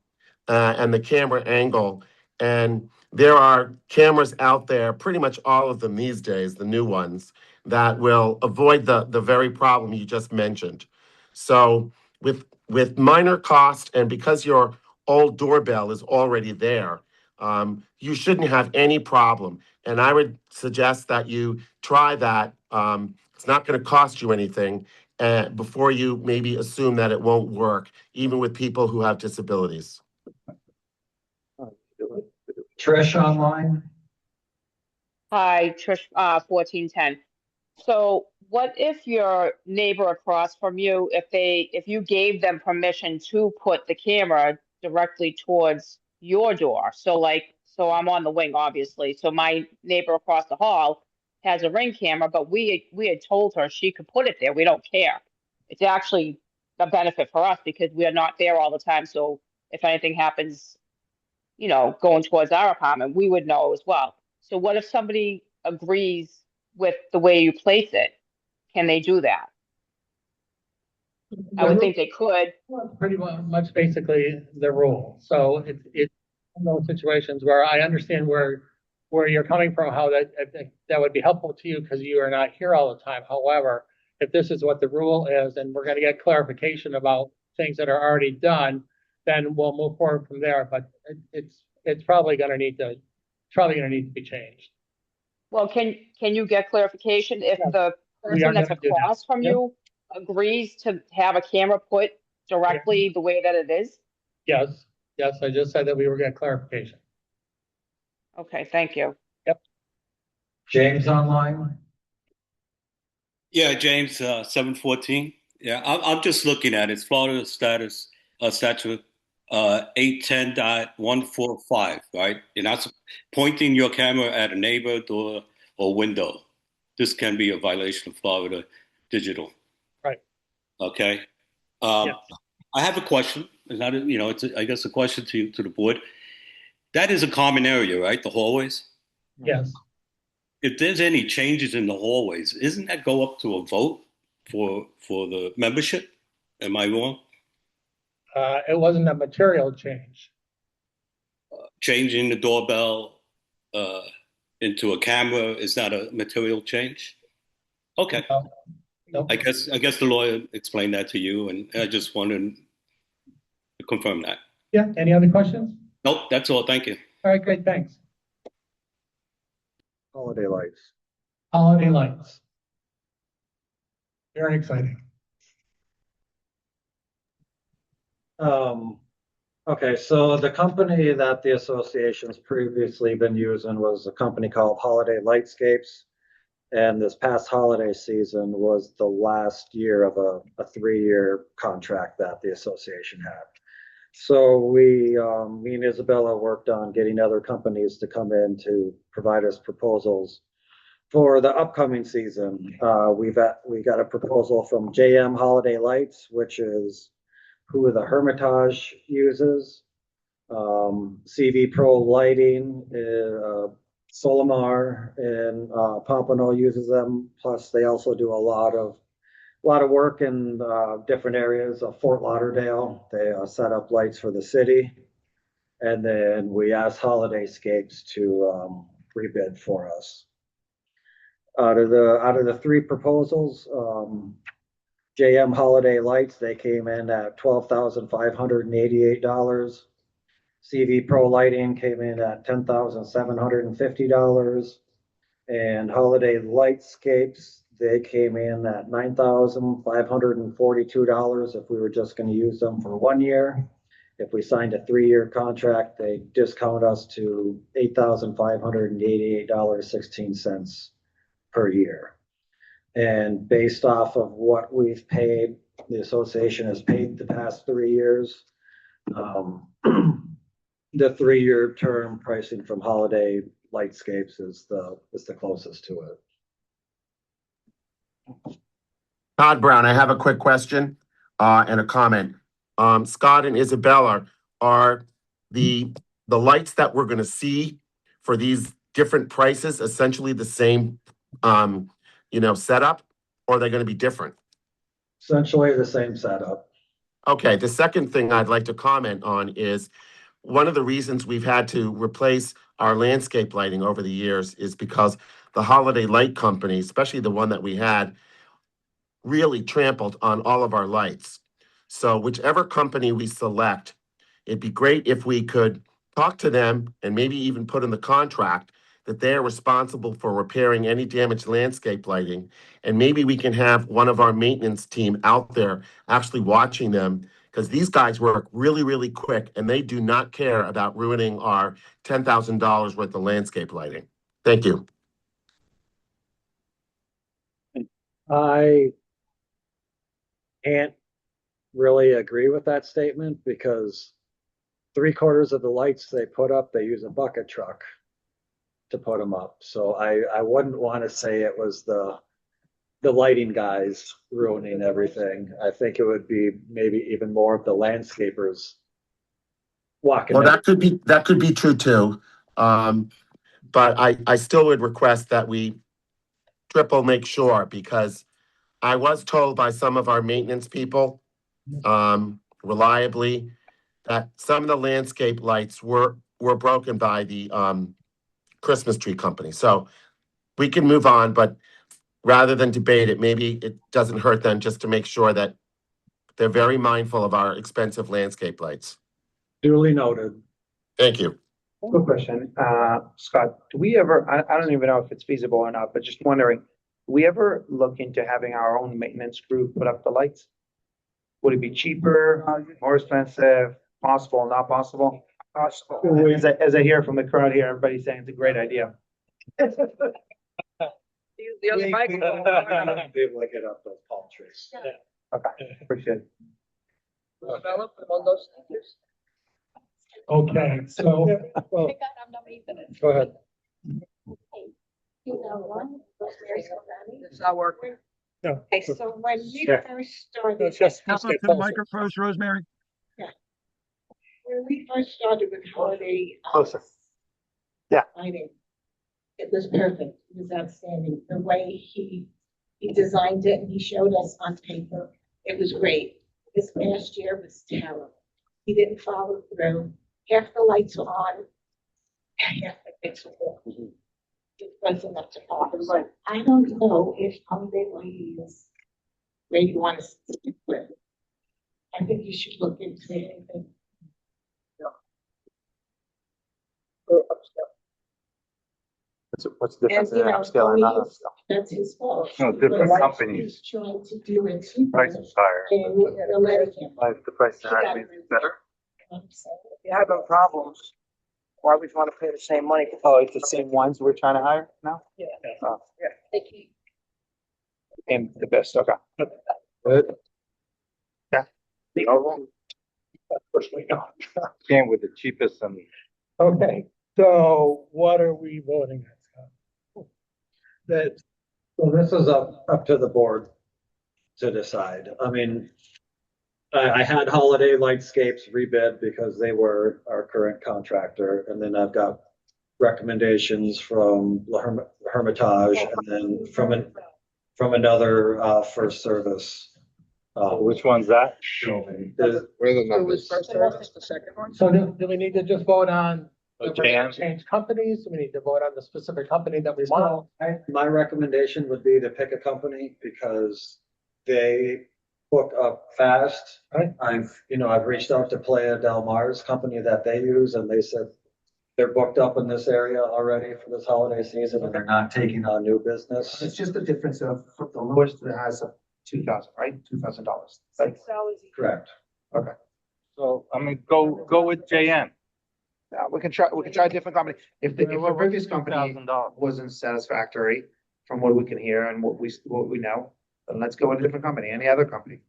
and the camera angle. And there are cameras out there, pretty much all of them these days, the new ones, that will avoid the very problem you just mentioned. So with minor cost, and because your old doorbell is already there, you shouldn't have any problem. And I would suggest that you try that. It's not going to cost you anything before you maybe assume that it won't work, even with people who have disabilities. Trish online? Hi, Trish, 1410. So what if your neighbor across from you, if you gave them permission to put the camera directly towards your door? So I'm on the wing, obviously. So my neighbor across the hall has a Ring camera, but we had told her she could put it there. We don't care. It's actually a benefit for us because we are not there all the time. So if anything happens, going towards our apartment, we would know as well. So what if somebody agrees with the way you place it? Can they do that? I would think they could. Well, pretty much basically the rule. So it's one of those situations where I understand where you're coming from, how that would be helpful to you because you are not here all the time. However, if this is what the rule is, and we're going to get clarification about things that are already done, then we'll move forward from there. But it's probably going to need to be changed. Well, can you get clarification if the We are person that's gonna do that. across from Yep. you agrees to have a camera put directly the way that it is? Yes, I just said that we were getting clarification. Okay, thank you. James online? Yeah, James, 714. Yeah, I'm just looking at it. It's Florida status statute 810.145, right? You're not pointing your camera at a neighbor, door, or window. This can be a violation of Florida digital. Right. Okay. Yes. I have a question. It's not, I guess a question to the board. That is a common area, right? The hallways. Yes. If there's any changes in the hallways, isn't that go up to a vote for the membership? Am I wrong? It wasn't a material change. Changing the doorbell into a camera is not a material change. Okay. No. I guess the lawyer explained that to you, and I just wanted to confirm that. Yeah. Any other questions? Nope, that's all. Thank you. All right, great. Thanks. Holiday lights. holiday lights. Very exciting. Okay, so the company that the association's previously been using was a company called Holiday Lightscapes. And this past holiday season was the last year of a 3-year contract that the association had. So me and Isabella worked on getting other companies to come in to provide us proposals for the upcoming season. We got a proposal from JM Holiday Lights, which is who the Hermitage uses. CV Pro Lighting, Solimar and Pompano uses them. Plus, they also do a lot of work in different areas of Fort Lauderdale. They set up lights for the city, and then we asked Holidayscapes to rebid for us. Out of the 3 proposals, JM Holiday Lights, they came in at $12,588. CV Pro Lighting came in at $10,750. And Holiday Lightscapes, they came in at $9,542 if we were just going to use them for 1 year. If we signed a 3-year contract, they discount us to $8,588.16 per year. And based off of what we've paid, the association has paid the past 3 years. The 3-year term pricing from Holiday Lightscapes is the closest to it. Todd Brown, I have a quick question and a comment. Scott and Isabella, are the lights that we're going to see for these different prices essentially the same, setup, or are they going to be different? Essentially the same setup. Okay. The second thing I'd like to comment on is one of the reasons we've had to replace our landscape lighting over the years is because the Holiday Light Company, especially the one that we had, really trampled on all of our lights. So whichever company we select, it'd be great if we could talk to them and maybe even put in the contract that they're responsible for repairing any damaged landscape lighting. And maybe we can have one of our maintenance team out there actually watching them, because these guys work really, really quick and they do not care about ruining our $10,000 worth of landscape lighting. Thank you. I can't really agree with that statement because 3/4 of the lights they put up, they use a bucket truck to put them up. So I wouldn't want to say it was the lighting guys ruining everything. I think it would be maybe even more of the landscapers walking. Well, that could be true too. But I still would request that we triple make sure, because I was told by some of our maintenance people, reliably, that some of the landscape lights were broken by the Christmas tree company. So we can move on, but rather than debate it, maybe it doesn't hurt them just to make sure that they're very mindful of our expensive landscape lights. Duly noted. Thank you. Quick question, Scott, do we ever, I don't even know if it's feasible or not, but just wondering, do we ever look into having our own maintenance crew put up the lights? Would it be cheaper, more expensive, possible, not possible? Possible. As I hear from the crowd here, everybody's saying it's a great idea. Use the other microphone. Be able to get up those palm trees. Okay, appreciate it. Develop on those stickers. Okay, so, well, Go ahead. It's not working. no, Okay, so when we Yeah. first started, it's just. Step up to the microphone, Rosemary. when we first started with Holiday. Closer. Yeah. Lighting, it was perfect. It was outstanding. The way he designed it and he showed us on paper, it was great. This past year was terrible. He didn't follow through. Half the lights were on, half the lights were off. It wasn't up to par. But I don't know if Holiday Lighting is where you want to stick with. I think you should look into it. What's the difference in upscale and not upscale? That's his fault. No, different He's companies. trying to do it. Price is higher. Why is the price higher? Means it's better? If you're having problems, why would you want to pay the same money? Oh, it's the same ones we're trying to hire now? Yeah. Oh. And the best, okay. Good. Yeah. Came with the cheapest and Okay, so what are we voting on, Scott? That, well, this is up to the board to decide. I mean, I had Holiday Lightscapes rebid because they were our current contractor, and then I've got recommendations from Hermitage, and then from another First Service. which one's that? Building. Where are the Who numbers? was first service, the second one? So do we need to just vote on, if we're gonna JM? change companies? Do we need to vote on the specific company that we want? My recommendation would be to pick a company because they book up fast. Right. I've reached out to Playa Del Mar's company that they use, and they said they're booked up in this area already for this holiday season, and they're not taking on new business. It's just the difference of from the lowest that has a 2,000, right? $2,000. Like, Correct. So I mean, go with JM. we can try a different company. If the previous company $2,000. wasn't satisfactory from what we can hear and what we know, then let's go with a different company, any other company.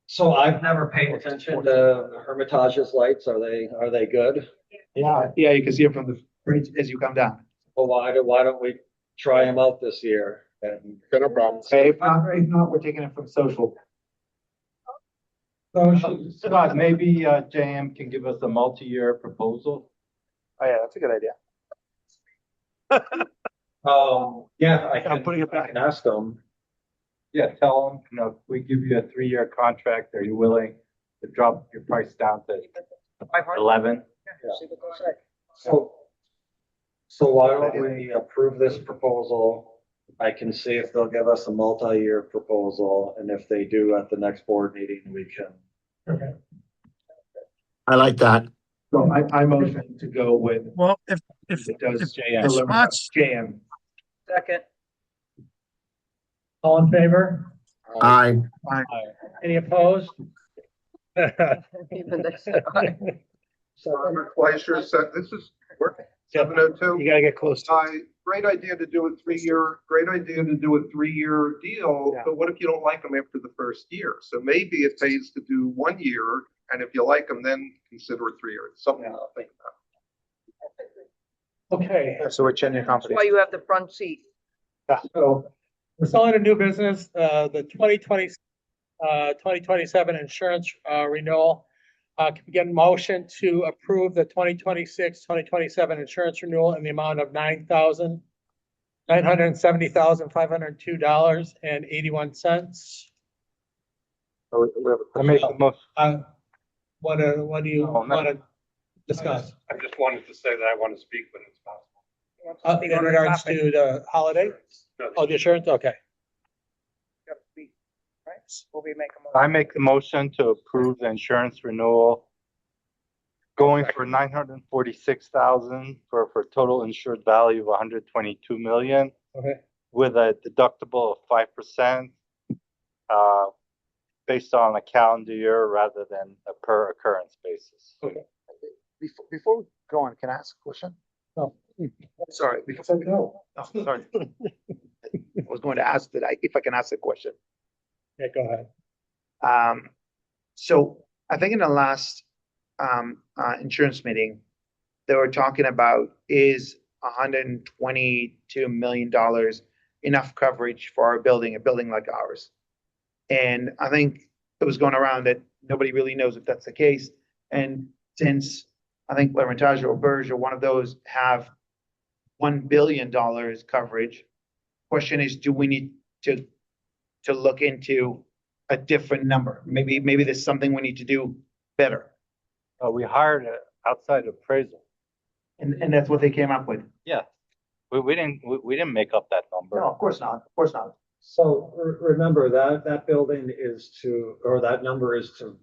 So I've never paid attention to Hermitage's lights. Are they good? Yeah, you can see it from the bridge as you come down. Well, why don't we try them out this year? And No problem. Hey, if not, we're taking it from social. Scott, maybe JM can give us a multi-year proposal. Oh, yeah, that's a good idea. yeah, I'm putting it back. I can ask them. Yeah, tell them, if we give you a 3-year contract, are you willing to drop your price down to 11? See what they say. So why don't we approve this proposal? I can see if they'll give us a multi-year proposal, and if they do at the next board meeting, we can. Okay. I like that. So I motion to go with, Well, if it does if spots, JM. Second. All in favor? Aye. Any opposed? Even they said aye. Robert Fleischer said, this is working, 702. You gotta get close to it. Great idea to do a 3-year deal, Yeah. but what if you don't like them after the first year? So maybe it pays to do 1 year, and if you like them, then consider a 3 year. It's something I'll think about. Okay, So we're changing That's company. why you have the front seat. so we're selling a new business, the 2027 insurance renewal. Can we get a motion to approve the 2026-2027 insurance renewal in the amount of $970,502.81. I make the most. What do you Oh, no. want to discuss? I just wanted to say that I want to speak when it's possible. In regards to the holiday? Oh, the insurance, okay. Will we make a motion? I make the motion to approve the insurance renewal going for 946,000 for total insured value of 122 million Okay, with a deductible of 5%, based on a calendar year rather than a per occurrence basis. Before we go on, can I ask a question? Oh. Sorry, because no. oh, sorry. I was going to ask if I can ask a question. Yeah, go ahead. So I think in the last insurance meeting, they were talking about is $122 million enough coverage for a building like ours? And I think it was going around that nobody really knows if that's the case. And since I think L'Hermitage or Berge or one of those have $1 billion coverage, question is, do we need to look into a different number? Maybe there's something we need to do better. We hired an outside appraisal. And that's what they came up with. Yeah, we didn't make up that number. No, of course not. Of course not. So remember that building is that number is to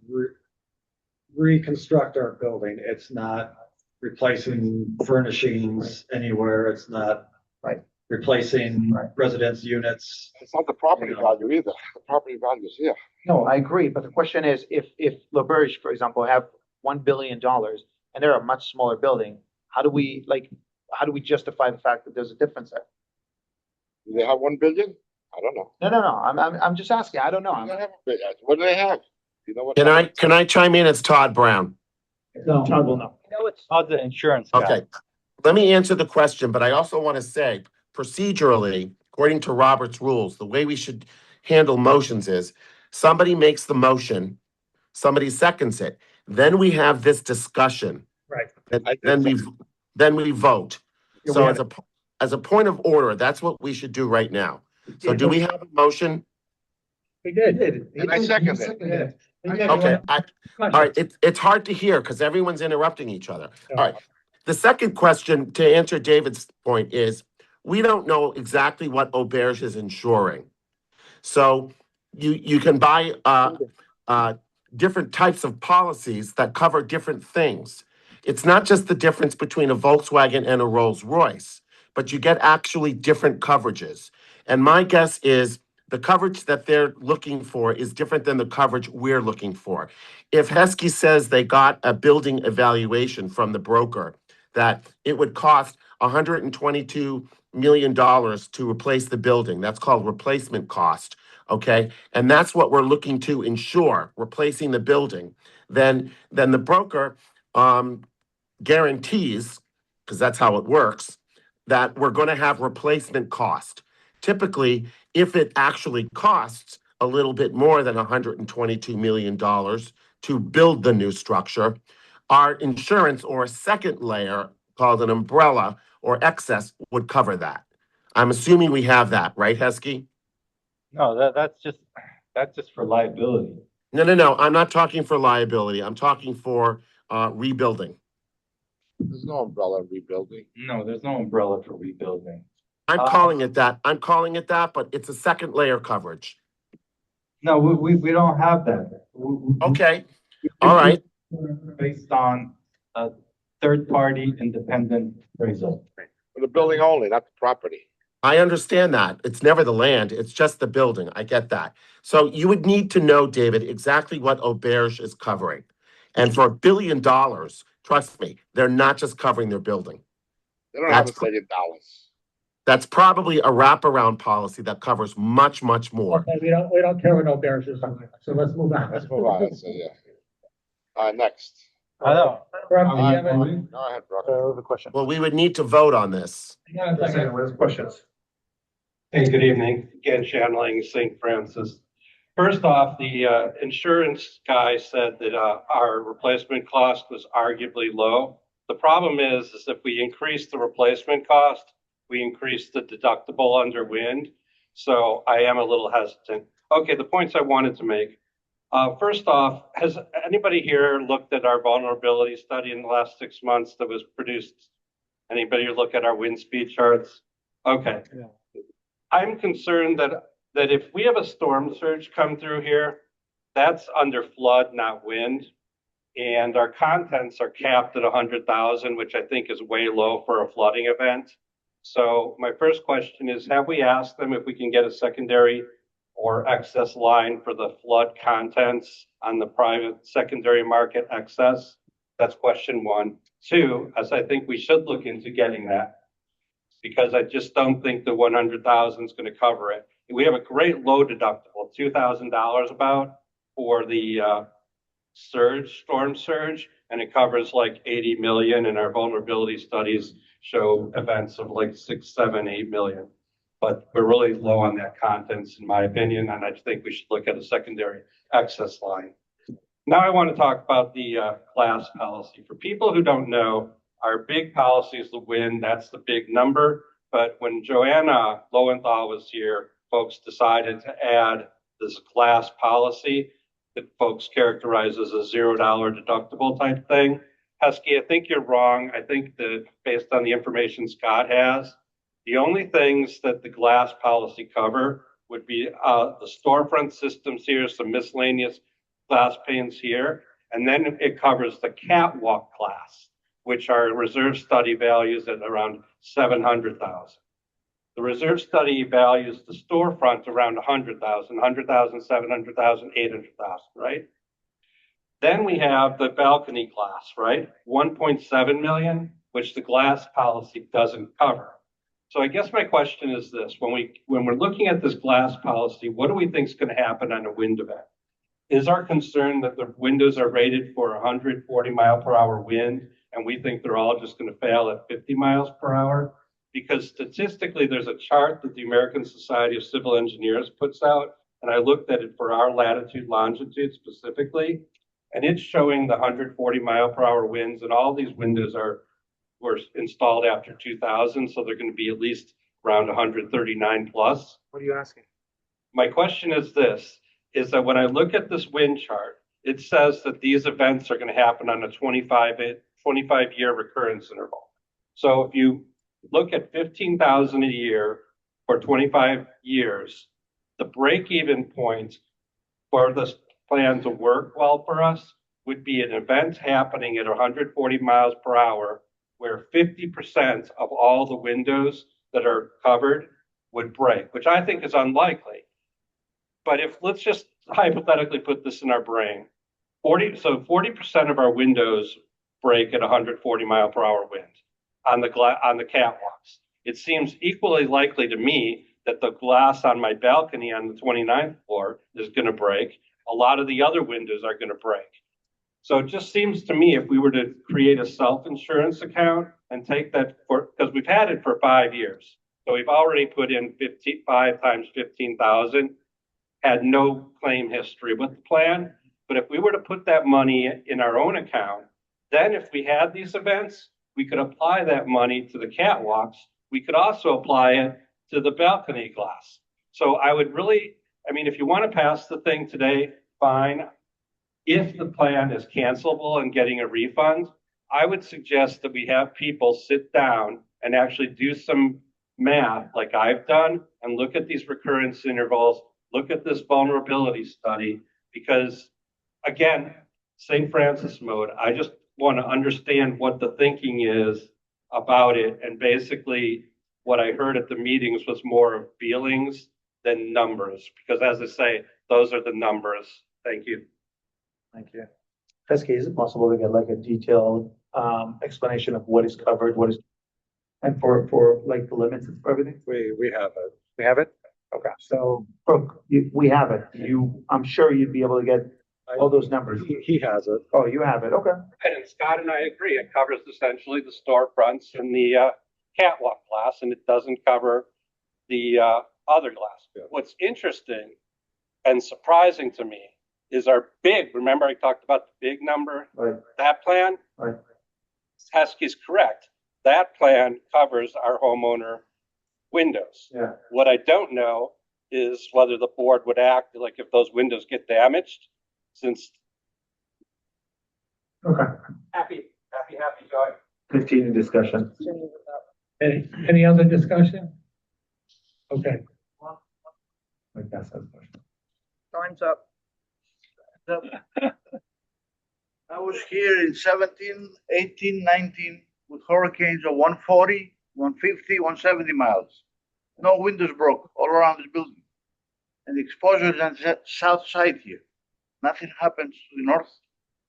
reconstruct our building. It's not replacing furnishings anywhere. It's not Right. replacing residence units. It's not the property You know. value either. The property value is here. No, I agree, but the question is, if LaBerge, for example, have $1 billion and they're a much smaller building, how do we justify the fact that there's a difference there? Do they have 1 billion? I don't know. No, I'm just asking, I don't know. They don't have a billion. What do they have? You know what? Can I chime in? It's Todd Brown. No, Todd will know. You know, it's, How's the insurance guy? Okay, let me answer the question, but I also want to say procedurally, according to Robert's rules, the way we should handle motions is somebody makes the motion, somebody seconds it, then we have this discussion. Right. and then we vote. Yeah, So we as a point of order, that's what we should do right now. So do we have a motion? We did. And I second it. Okay, all right, it's hard to hear because everyone's interrupting each other. All right. The second question, to answer David's point, is we don't know exactly what Auberge is insuring. So you can buy different types of policies that cover different things. It's not just the difference between a Volkswagen and a Rolls Royce, but you get actually different coverages. And my guess is the coverage that they're looking for is different than the coverage we're looking for. If Heskey says they got a building evaluation from the broker that it would cost $122 million to replace the building, that's called replacement cost, okay? And that's what we're looking to insure, replacing the building. Then the broker guarantees, because that's how it works, that we're going to have replacement cost. Typically, if it actually costs a little bit more than $122 million to build the new structure, our insurance or a second layer called an umbrella or excess would cover that. I'm assuming we have that, right, Heskey? No, that's just for liability. No. I'm not talking for liability. I'm talking for rebuilding. There's no umbrella rebuilding. No, there's no umbrella for rebuilding. I'm calling it that. I'm calling it that, but it's a second layer coverage. No, we don't have that. Okay. All right. Based on a third-party independent appraisal. For the building only, not the property. I understand that. It's never the land, it's just the building. I get that. So you would need to know, David, exactly what Auberge is covering. And for $1 billion, trust me, they're not just covering their building. They don't have $1 billion. That's probably a wraparound policy that covers much, much more. Okay, we don't care what Auberge is doing, so let's move on. Let's move on. So, yeah. Next. I know. Brooke, do you have any- Go ahead, Brooke. The question. Well, we would need to vote on this. Hang on a second. Where's questions? Hey, good evening. Again, Channeling St. Francis. First off, the insurance guy said that our replacement cost was arguably low. The problem is if we increase the replacement cost, we increase the deductible under wind. So I am a little hesitant. Okay, the points I wanted to make. First off, has anybody here looked at our vulnerability study in the last 6 months that was produced? Anybody look at our wind speed charts? Okay. Yeah. I'm concerned that if we have a storm surge come through here, that's under flood, not wind. And our contents are capped at 100,000, which I think is way low for a flooding event. So my first question is, have we asked them if we can get a secondary or excess line for the flood contents on the private secondary market excess? That's question one. Two, as I think we should look into getting that, because I just don't think the 100,000 is going to cover it. We have a great low deductible, $2,000 about for the storm surge, and it covers like 80 million, and our vulnerability studies show events of like 6, 7, 8 million. But we're really low on that contents, in my opinion, and I think we should look at a secondary excess line. Now I want to talk about the class policy. For people who don't know, our big policy is the wind. That's the big number. But when Joanna Lowenthal was here, folks decided to add this class policy that folks characterize as a $0 deductible type thing. Heskey, I think you're wrong. I think that based on the information Scott has, the only things that the glass policy cover would be the storefront systems here, some miscellaneous glass panes here, and then it covers the catwalk glass. which are reserve study values at around 700,000. The reserve study values the storefront around 100,000, 100,000, 700,000, 800,000, right? Then we have the balcony glass, right? 1.7 million, which the glass policy doesn't cover. So I guess my question is this: when we're looking at this glass policy, what do we think is going to happen on a wind event? Is our concern that the windows are rated for 140 mile per hour wind, and we think they're all just going to fail at 50 miles per hour? Because statistically, there's a chart that the American Society of Civil Engineers puts out, and I looked at it for our latitude, longitude specifically, and it's showing the 140 mile per hour winds, and all these windows were installed after 2000, so they're going to be at least around 139 plus. What are you asking? My question is this, is that when I look at this wind chart, it says that these events are going to happen on a 25-year recurrence interval. So if you look at 15,000 a year for 25 years, the break-even point for this plan to work well for us would be an event happening at 140 miles per hour where 50% of all the windows that are covered would break, which I think is unlikely. But if, let's just hypothetically put this in our brain, 40% of our windows break at 140 mile per hour wind on the catwalks. It seems equally likely to me that the glass on my balcony on the 29th floor is going to break. A lot of the other windows are going to break. So it just seems to me if we were to create a self-insurance account and take that because we've had it for 5 years. So we've already put in 5 times 15,000, had no claim history with the plan. But if we were to put that money in our own account, then if we had these events, we could apply that money to the catwalks. We could also apply it to the balcony glass. So I would really, if you want to pass the thing today, fine. If the plan is cancelable and getting a refund, I would suggest that we have people sit down and actually do some math like I've done and look at these recurrence intervals, look at this vulnerability study, because again, St. Francis mode, I just want to understand what the thinking is about it. And basically what I heard at the meetings was more of feelings than numbers, because as I say, those are the numbers. Thank you. Thank you. Fesky, is it possible to get like a detailed explanation of what is covered, what is, and for like the limits for everything? We have it. We have it? Okay, so Brooke, we have it. I'm sure you'd be able to get all those numbers. He has it. Oh, you have it, okay. And Scott and I agree. It covers essentially the storefronts and the catwalk glass, and it doesn't cover the other glass. Yeah. What's interesting and surprising to me is our big, remember I talked about the big number? Right. That plan? Right. Heskey's correct. That plan covers our homeowner windows. Yeah. What I don't know is whether the board would act like if those windows get damaged, since. Okay. Happy, joy. 15 in discussion. Any other discussion? Okay. I guess that's a question. Time's up. I was here in 17, 18, 19 with hurricanes of 140, 150, 170 miles. No windows broke all around this building. And the exposure is on the south side here. Nothing happens to the north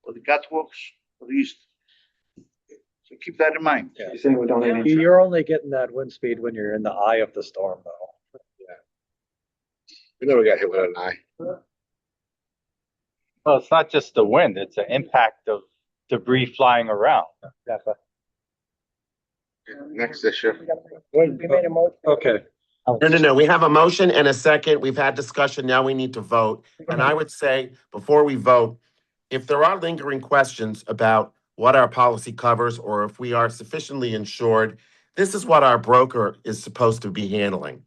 or the catwalks or the east. So keep that in mind. Yeah. You're saying we don't need insurance? You're only getting that wind speed when you're in the eye of the storm, though. We never got hit with an eye. Well, it's not just the wind, it's the impact of debris flying around. Exactly. Next issue. We made a motion. Okay. No. We have a motion and a second. We've had discussion. Now we need to vote. And I would say, before we vote, if there are lingering questions about what our policy covers or if we are sufficiently insured, this is what our broker is supposed to be handling.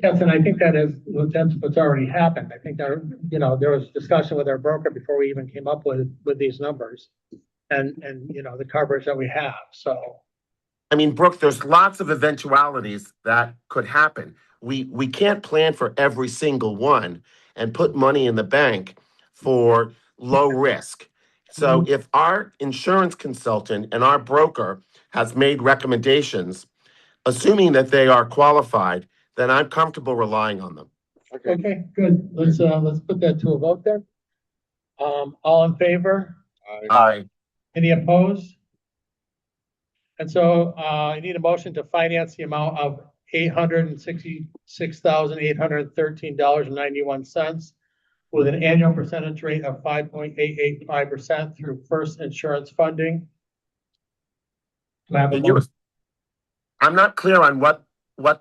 Yes, and I think that's what's already happened. I think there was discussion with our broker before we even came up with these numbers and the coverage that we have, so. I mean, Brooke, there's lots of eventualities that could happen. We can't plan for every single one and put money in the bank for low risk. So if our insurance consultant and our broker has made recommendations, assuming that they are qualified, then I'm comfortable relying on them. Okay, good. Let's put that to a vote then. All in favor? Aye. Any opposed? And so, I need a motion to finance the amount of $866,813.91 with an annual percentage rate of 5.885% through First Insurance Funding. Do I have a And you- motion? I'm not clear on what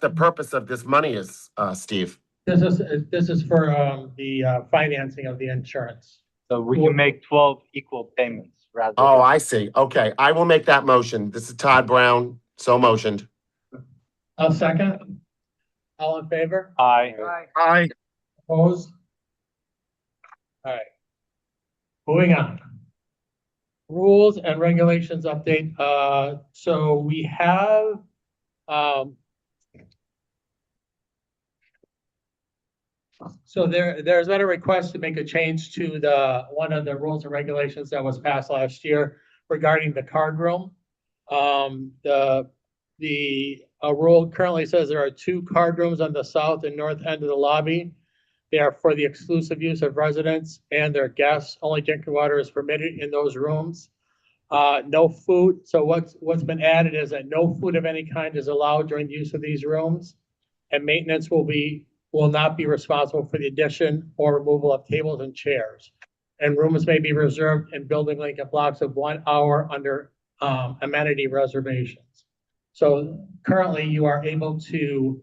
the purpose of this money is, Steve. This is for, the financing of the insurance. So we can make 12 equal payments rather. Oh, than- I see. Okay, I will make that motion. This is Todd Brown, so motioned. I'll second. All in favor? Aye. Aye. Opposed? All right. Moving on. Rules and regulations update. So we have, so there's been a request to make a change to one of the rules and regulations that was passed last year regarding the card room. The rule currently says there are 2 card rooms on the south and north end of the lobby. They are for the exclusive use of residents and their guests. Only drinking water is permitted in those rooms. No food. So what's been added is that no food of any kind is allowed during the use of these rooms. And maintenance will not be responsible for the addition or removal of tables and chairs. And rooms may be reserved in building link in blocks of 1 hour under amenity reservations. So currently you are able to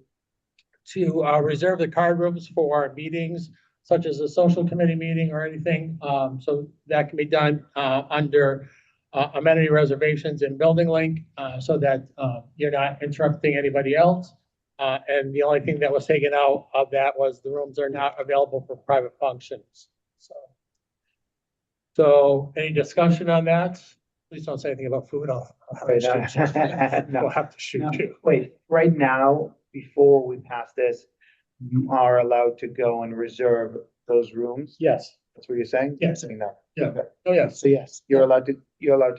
reserve the card rooms for meetings such as a social committee meeting or anything. So that can be done under amenity reservations in building link so that you're not interrupting anybody else. And the only thing that was taken out of that was the rooms are not available for private functions. So any discussion on that? Please don't say anything about food. I'll Wait, have to shoot. no. We'll have to shoot No, you. wait, right now, before we pass this, you are allowed to go and reserve those rooms? Yes. That's what you're saying? Yes. Saying no. Yeah. Okay. Oh, yes. So yes, you're allowed to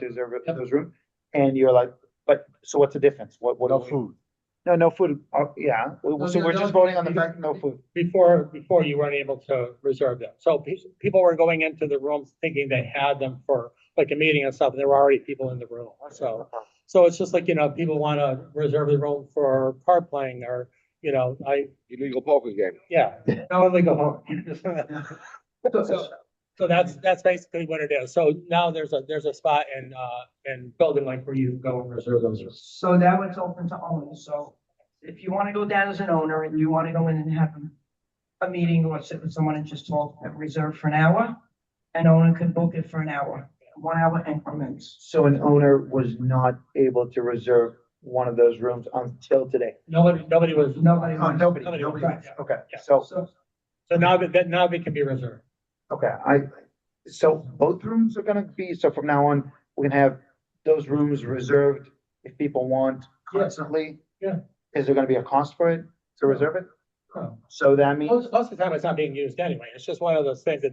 reserve Yep. those rooms, and you're allowed, but, so what's the difference? What? No food. No food, yeah, so we're just voting on the fact, no food. Before you weren't able to reserve them. So people were going into the rooms thinking they had them for like a meeting and stuff, and there were already people in the room. So it's just like, people want to reserve the room for card playing or, Illegal poker game. yeah, no illegal. So that's basically what it is. So now there's a spot in building like where you go and reserve those rooms. So now it's open to owners, so if you wanna go down as an owner and you wanna go in and have a meeting or sit with someone and just talk, reserve for an hour, an owner could book it for an hour, 1 hour increments. So an owner was not able to reserve one of those rooms until today? Nobody was. Nobody. Oh, nobody. Right, yeah. Okay, Yeah. so, So now now they can be reserved. okay, so both rooms are gonna be, so from now on, we're gonna have those rooms reserved if people want constantly? Yeah. Is there gonna be a cost for it to reserve it? No. So that means, Most of the time, it's not being used anyway. It's just one of those things that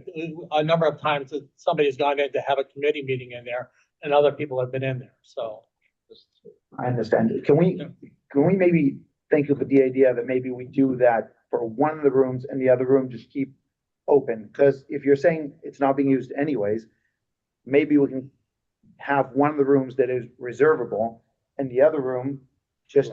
a number of times that somebody's gone in to have a committee meeting in there and other people have been in there, so. I understand. Can we maybe think of the idea that maybe we do that for one of the rooms and the other room just keep open? Because if you're saying it's not being used anyways, maybe we can have one of the rooms that is reservable and the other room just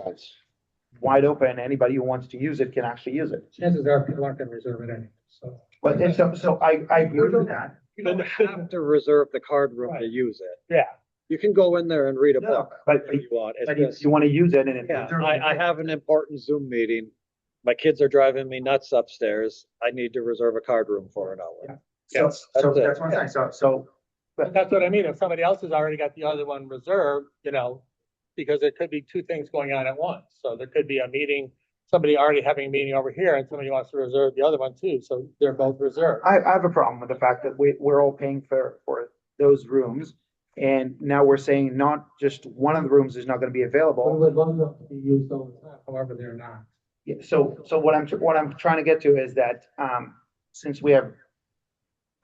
wide open. Anybody who wants to use it can actually use it. Chances are people aren't gonna reserve it anyway, so. But then, so I agree with that. You don't have to reserve the card room to use it. Yeah. You can go in there and read a No, book but- if you want. It's But if just- you want to use it and. Yeah, I have an important Zoom meeting. My kids are driving me nuts upstairs. I need to reserve a card room for an hour. So Yes, that's that's it. what I'm saying. So, But that's what I mean. If somebody else has already got the other one reserved, because there could be 2 things going on at once. So there could be a meeting, somebody already having a meeting over here and somebody wants to reserve the other one too. So they're both reserved. I have a problem with the fact that we're all paying for those rooms. And now we're saying not just one of the rooms is not gonna be But it available. would love them to be used all the time, however, they're not. Yeah, so what I'm trying to get to is that, since we have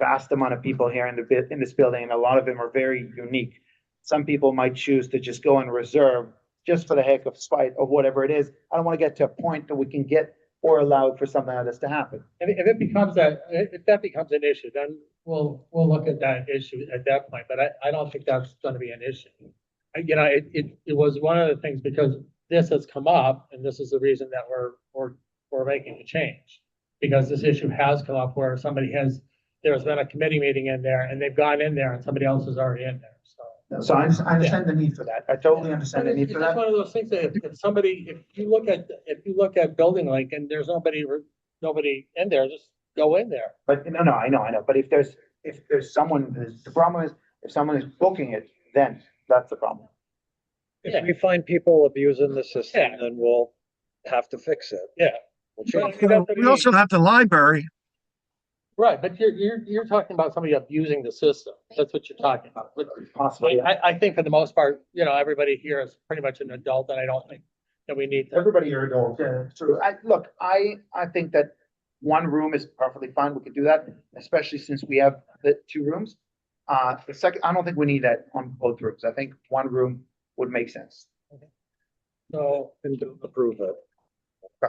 vast amount of people here in this building, and a lot of them are very unique. Some people might choose to just go and reserve just for the heck of spite of whatever it is. I don't want to get to a point that we can get or allowed for something like this to happen. If that becomes an issue, then we'll look at that issue at that point, but I don't think that's gonna be an issue. You know, it was one of the things, because this has come up, and this is the reason that we're making a change. Because this issue has come up where there's been a committee meeting in there, and they've gone in there and somebody else is already in there, so. So I understand the need for that. I totally understand the need It's for just that. one of those things that if you look at Building Link and there's nobody in there, just go in there. But no, I know. But if there's someone, the problem is if someone is booking it, then that's the problem. If we find people abusing the system, Yeah. then we'll have to fix it. Yeah. We'll change it. That's what I We also mean. have the library. Right, but you're talking about somebody abusing the system. That's what you're talking about. But Possibly. I think for the most part, you know, everybody here is pretty much an adult, and I don't think that we need to. Everybody here adults. Yeah, true. I think that one room is perfectly fine. We could do that, especially since we have the 2 rooms. The second, I don't think we need that on both rooms. I think one room would make sense. So, And to approve it.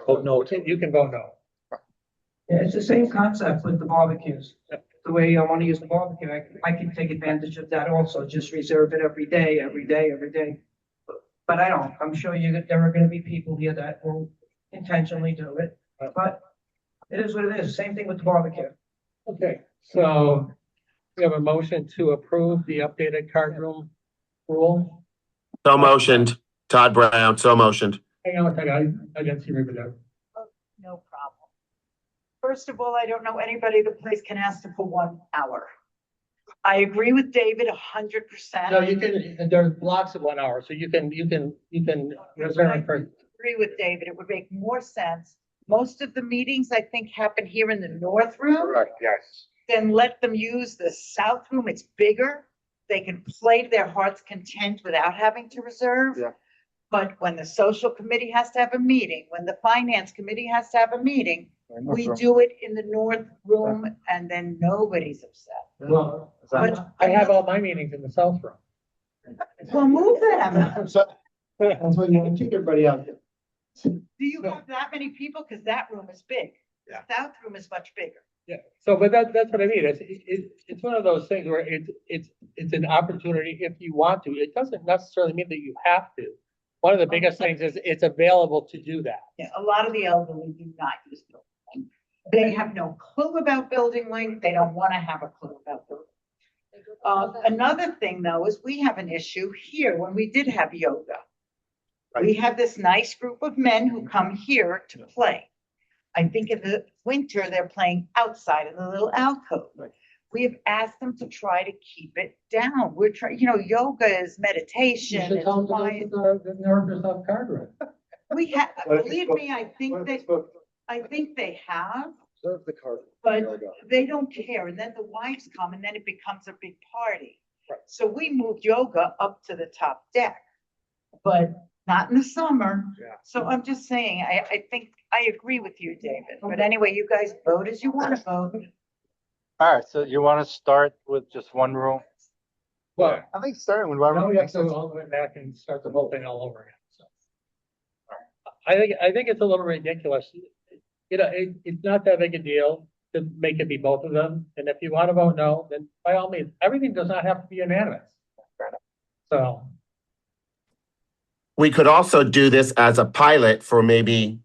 Vote no. you can vote no. Yeah, it's the same concept with the barbecues. The way I want to use the barbecue, I can take advantage of that also, just reserve it every day. But I don't. I'm sure there are gonna be people here that will intentionally do it, but it is what it is. Same thing with the barbecue. Okay, so we have a motion to approve the updated card room rule. So motioned. Todd Brown, so motioned. Hang on a second, I didn't see Ruben there. No problem. First of all, I don't know anybody the place can ask to for 1 hour. I agree with David 100%. No, you can, there's blocks of 1 hour, so you can reserve for. Agree with David. It would make more sense. Most of the meetings, I think, happen here in the north room. Correct, yes. Then let them use the south room. It's bigger. They can play to their heart's content without having to reserve. Yeah. But when the social committee has to have a meeting, when the finance committee has to have a meeting, we do it in the north room and then nobody's upset. Well, But I have all my meetings in the south room. Well, move them. That's why you want to keep everybody out there. Do you have that many people? Because that room is big. Yeah. South room is much bigger. Yeah, so, but that's what I mean. It's one of those things where it's an opportunity if you want to. It doesn't necessarily mean that you have to. One of the biggest things is it's available to do that. Yeah, a lot of the elderly do not use Building Link. They have no clue about Building Link. They don't want to have a clue about Building Link. Another thing though, is we have an issue here when we did have yoga. We have this nice group of men who come here to play. I think in the winter, they're playing outside in the little alcove. We have asked them to try to keep it down. We're trying, yoga is meditation. You should It's tell them to quiet. go to the North card room. We have, believe me, I think they have, Reserve the card. but they don't care. And then the wives come and then it becomes a big party. Right. So we moved yoga up to the top deck, but not in the summer. Yeah. So I'm just saying, I think, I agree with you, David. But anyway, you guys vote as you want to vote. All right, so you want to start with just one room? Well, I think starting with one now room we have makes to go sense. all the way back and start the whole thing all over again. So I think it's a little ridiculous. It's not that big a deal to make it be both of them. And if you want to vote no, then by all means, everything does not have to be unanimous. So. We could also do this as a pilot for maybe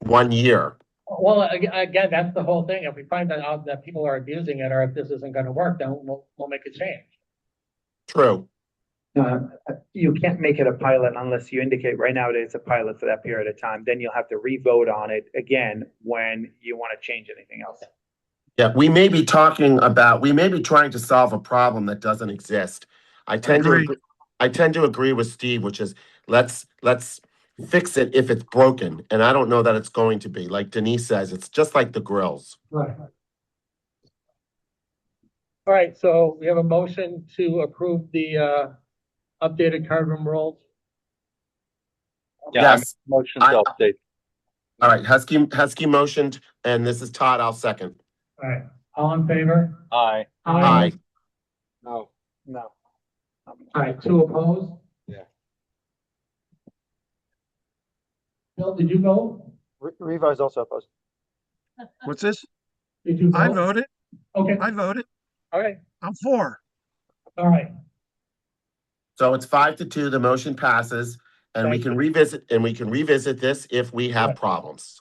1 year. Well, again, that's the whole thing. If we find out that people are abusing it, or if this isn't gonna work, then we'll make a change. True. You can't make it a pilot unless you indicate right now that it's a pilot for that period of time. Then you'll have to re-vote on it again when you want to change anything else. Yeah, we may be trying to solve a problem that doesn't exist. I tend to agree with Steve, which is let's fix it if it's broken. And I don't know that it's going to be. Like Denise says, it's just like the grills. Right. All right, so we have a motion to approve the updated card room rules. Yeah, I Yes. make a motion to update. All right, Husky motioned, and this is Todd. I'll second. All right, All in favor? Aye. Aye. No. No. All right, two opposed? Yeah. Bill, did you vote? Revo is also opposed. What's this? Did you I vote? voted. Okay, I voted. okay, I'm for. all right. So it's 5-2, the motion passes, and we Thank can revisit this if we have Right. problems.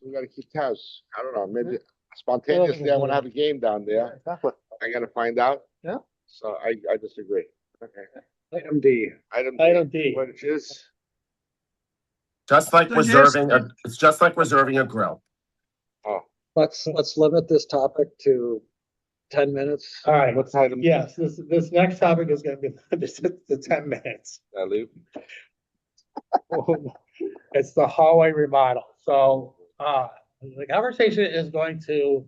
We gotta keep tabs. I don't know, maybe spontaneously, I wanna have a game down there. Exactly. I gotta find out. Yeah. So I disagree. Okay. Item D. Item Item D. which is, Just like So yes, it's just like reserving a grill. Let's limit this topic to 10 minutes. All right, what's item? yes, this next topic is gonna be the 10 minutes. Lou? It's the hallway remodel. So, the conversation is going to,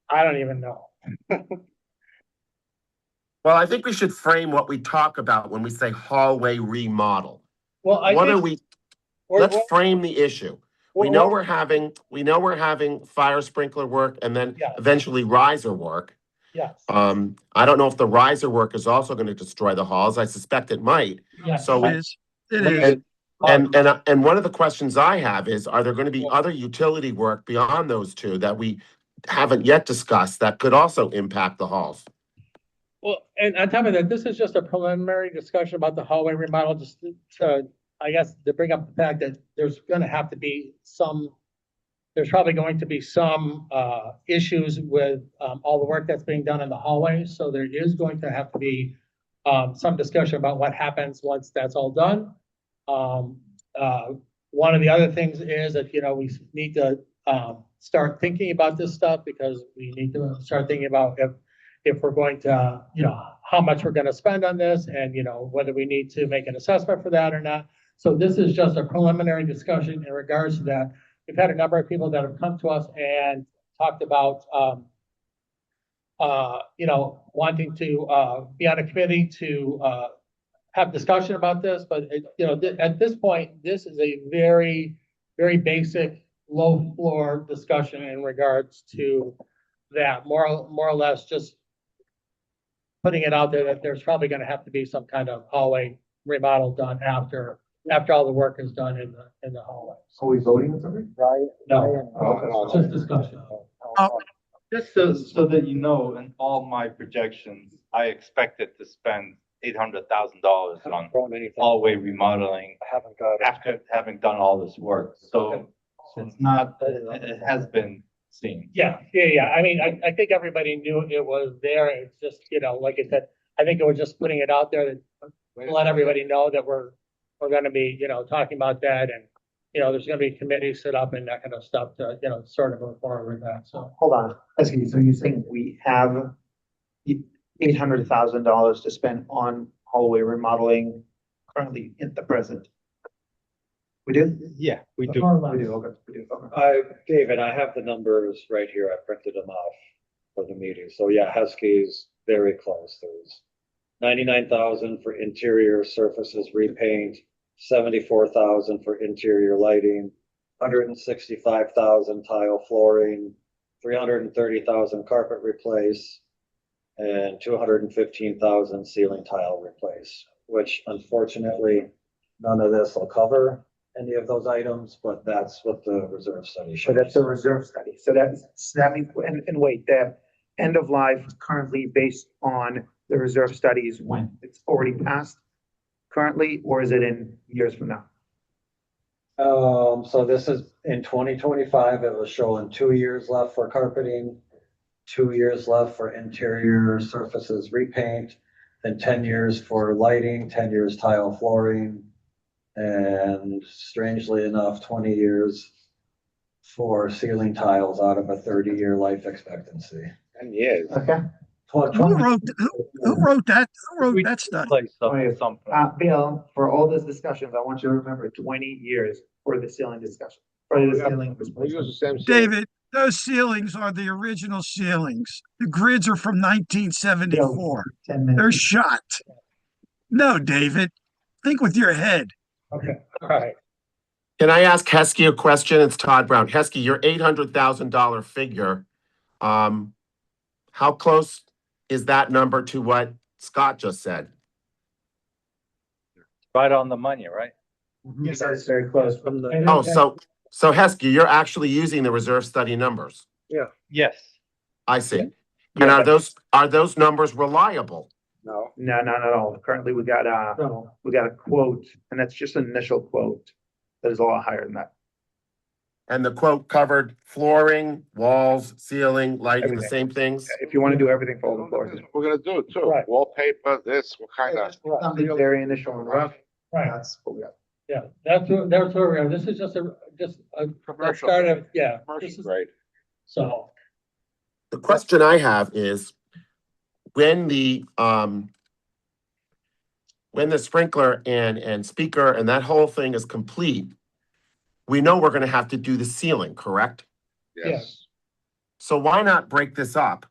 I don't even know. Well, I think we should frame what we talk about when we say hallway remodel. Well, I What are think. we, we're- let's frame the issue. We know we're having fire sprinkler work and then Yes. eventually riser work. Yes, I don't know if the riser work is also going to destroy the halls. I suspect it might. yes. So it is. It is. And one of the questions I have is, are there going to be other utility work beyond those two that we haven't yet discussed that could also impact the halls? Well, and on top of that, this is just a preliminary discussion about the hallway remodel, just to, I guess, to bring up the fact that there's gonna have to be there's probably going to be some issues with all the work that's being done in the hallways. So there is going to have to be some discussion about what happens once that's all done. One of the other things is that, we need to start thinking about this stuff, because we need to start thinking about if we're going to, how much we're going to spend on this, and, whether we need to make an assessment for that or not. So this is just a preliminary discussion in regards to that. We've had a number of people that have come to us and talked about, wanting to be on a committee to have discussion about this, but at this point, this is a very, very basic, low floor discussion in regards to that. More or less, just putting it out there that there's probably going to have to be some kind of hallway remodel done after all the work is done in the hallway. Are we voting on something? Right. No, just discussion. Just so that you know, in all my projections, I expected to spend $800,000 on hallway remodeling I haven't got it. after having done all this work. So it's not, it has been seen. Yeah. I mean, I think everybody knew it was there. It's just, like I said, I think it was just putting it out there to let everybody know that we're gonna be, talking about that, and, there's gonna be committees set up and that kind of stuff to, sort of move forward with that, so. Hold on, Esky, so you're saying we have $800,000 to spend on hallway remodeling currently in the present? We do? Yeah, we do. We do, okay, we do, okay. David, I have the numbers right here. I printed them off for the meeting. So yeah, Heskey's very close. There's 99,000 for interior surfaces repaint, 74,000 for interior lighting, 165,000 tile flooring, 330,000 carpet replace, and 215,000 ceiling tile replace, which unfortunately, none of this will cover any of those items, but that's what the reserve study So shows. that's a reserve study, so that means, and wait, the end of life currently based on the reserve studies when it's already passed currently, or is it in years from now? So this is in 2025, it was showing 2 years left for carpeting, 2 years left for interior surfaces repaint, then 10 years for lighting, 10 years tile flooring, and strangely enough, 20 years for ceiling tiles out of a 30-year life expectancy. 10 years. Okay. Who wrote that? Who wrote that study? Bill, for all this discussions, I want you to remember 20 years for the ceiling discussion, for the ceiling. We use the same. David, those ceilings are the original ceilings. The grids are from 1974. 10 minutes. They're shot. No, David, think with your head. Okay, all right. Can I ask Heskey a question? It's Todd Brown. Heskey, your $800,000 figure, how close is that number to what Scott just said? Right on the money, right? Yes, that's very close from the. Oh, so Heskey, you're actually using the reserve study numbers. Yes. I see. And Yeah, are those numbers reliable? No, not at all. Currently, we got a quote, and that's just an initial quote. That is a lot higher than that. And the quote covered flooring, walls, ceiling, lighting, the Everything. same things? If you want to do everything for all the floors. We're gonna do it too. Right. Wallpaper, this, what kind of? Something very initial and rough. Right. That's what we got. Yeah, that's where we are. This is just a Commercial. start of, yeah. This Commercial is- grade. So, The question I have is when the sprinkler and speaker and that whole thing is complete, we know we're gonna have to do the ceiling, correct? Yes. So why not break this up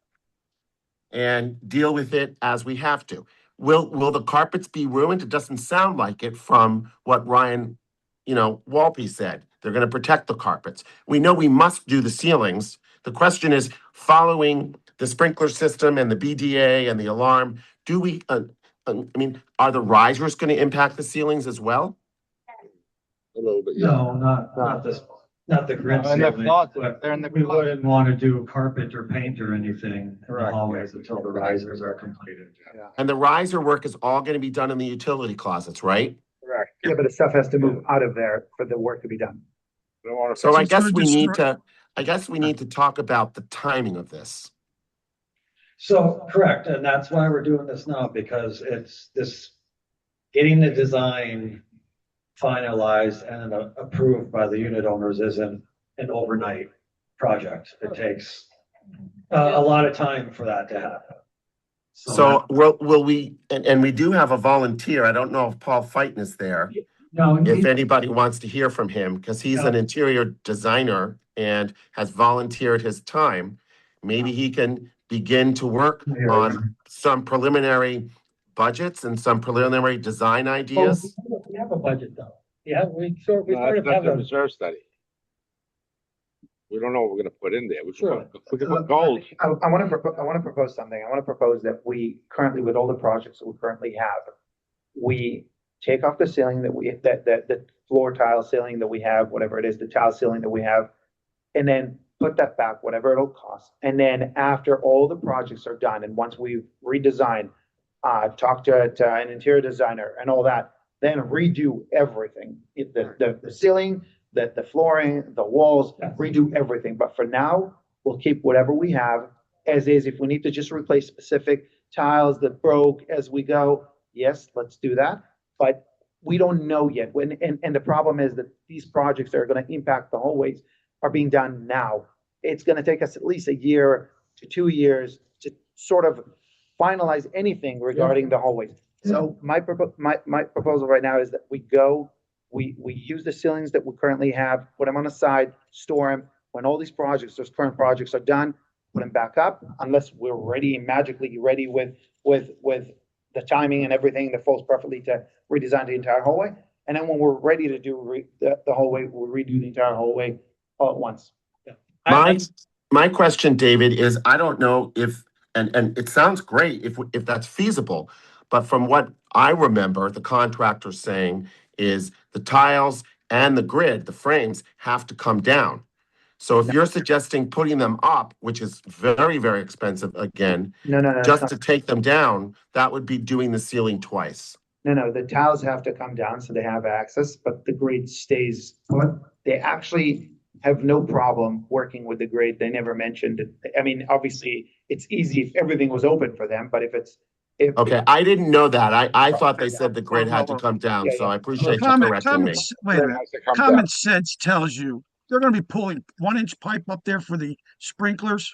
and deal with it as we have to? Will the carpets be ruined? It doesn't sound like it from what Ryan, Walpe said. They're gonna protect the carpets. We know we must do the ceilings. The question is, following the sprinkler system and the BDA and the alarm, do we, are the risers gonna impact the ceilings as well? A little bit, yeah. No, not this, not the grid In the ceiling, closet, but they're in the we closet. wouldn't want to do carpet or paint or anything in the Correct. hallways until the risers are completed. And the riser work is all gonna be done in the utility closets, right? Correct. Yeah, but the stuff has to move out of there for the work to be done. We don't wanna- So I it's gonna guess we need to talk about the timing of this. So, correct, and that's why we're doing this now, because it's this, getting the design finalized and approved by the unit owners isn't an overnight project. It takes a lot of time for that to happen. So will we, and we do have a volunteer, I don't know if Paul Fighton is there, No, if anybody wants to hear from him, because he's an interior designer and has volunteered his time. Maybe he can begin to work on some preliminary budgets and some preliminary design ideas. we have a budget though. Yeah, we sort No, of that's have the a, reserve study. We don't know what we're gonna put in there. We Sure. can put gold. I want to propose something. I want to propose that we currently, with all the projects that we currently have, we take off the ceiling the floor tile ceiling that we have, whatever it is, the tile ceiling that we have, and then put that back, whatever it'll cost. And then after all the projects are done, and once we've redesigned, talk to an interior designer and all that, then redo everything. The ceiling, the flooring, the walls, redo everything. But for now, we'll keep whatever we have as is. If we need to just replace specific tiles that broke as we go, yes, let's do that. But we don't know yet. And the problem is that these projects that are going to impact the hallways are being done now. It's going to take us at least a year to 2 years to sort of finalize anything regarding the hallways. So my proposal right now is that we use the ceilings that we currently have, put them on the side, store them. When all these current projects are done, put them back up, unless we're magically ready with the timing and everything that falls perfectly to redesign the entire hallway. And then when we're ready to do the hallway, we'll redo the entire hallway all at once. My question, David, is I don't know if, and it sounds great if that's feasible, but from what I remember, the contractor saying is the tiles and the grid, the frames have to come down. So if you're suggesting putting them up, which is very, very expensive again, No. just to take them down, that would be doing the ceiling twice. No, the tiles have to come down so they have access, but the grade stays put. They actually have no problem working with the grade. They never mentioned it. I mean, obviously, it's easy if everything was open for them, but if Okay, I didn't know that. I thought they said the grid had to come down, so I appreciate you correcting me. Wait a minute. Common sense tells you they're gonna be pulling 1-inch pipe up there for the sprinklers.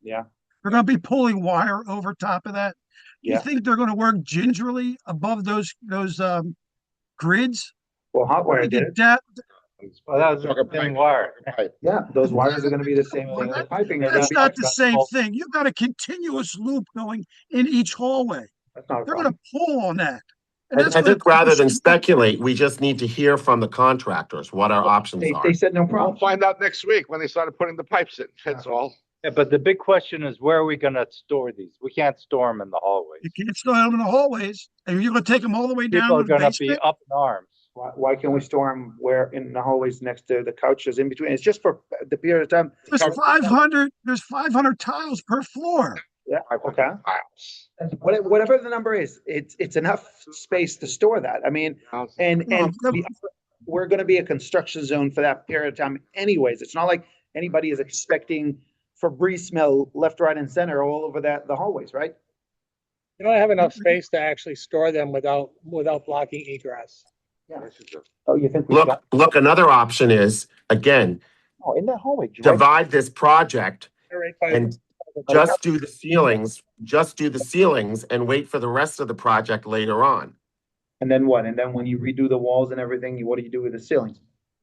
Yeah. They're gonna be pulling wire over top of that. You Yeah. think they're gonna work gingerly above those grids? Well, Hotwire They did get it. Well, that was a thin wire. Yeah, those wires are gonna be the same thing. The piping is That's gonna not the same thing. You've got a continuous loop going in each hallway. That's not a They're problem. gonna pull on that. And that's I gonna think rather cost than us- speculate, we just need to hear from the contractors what our options are. They said no We'll problem. find out next week when they started putting the pipes in, that's all. Yeah, but the big question is, where are we gonna store these? We can't store them in the hallways. You can't store them in the hallways, and you're gonna take them all the way down People to are the gonna be basement? up in arms. Why can't we store them where in the hallways next to the couches in between? It's just for the period of time. There's 500 tiles per floor. Yeah, okay. Whatever the number is, it's enough space to store that. I mean, and we're gonna be a construction zone for that period of time anyways. It's not like anybody is expecting Febreze smell left, right, and center all over the hallways, right? You don't have enough space to actually store them without blocking egress. Oh, you think? Look, another option is, again, Oh, in that hallway. divide this project Right by- and just do the ceilings and wait for the rest of the project later on. And then what? And then when you redo the walls and everything, what do you do with the ceilings?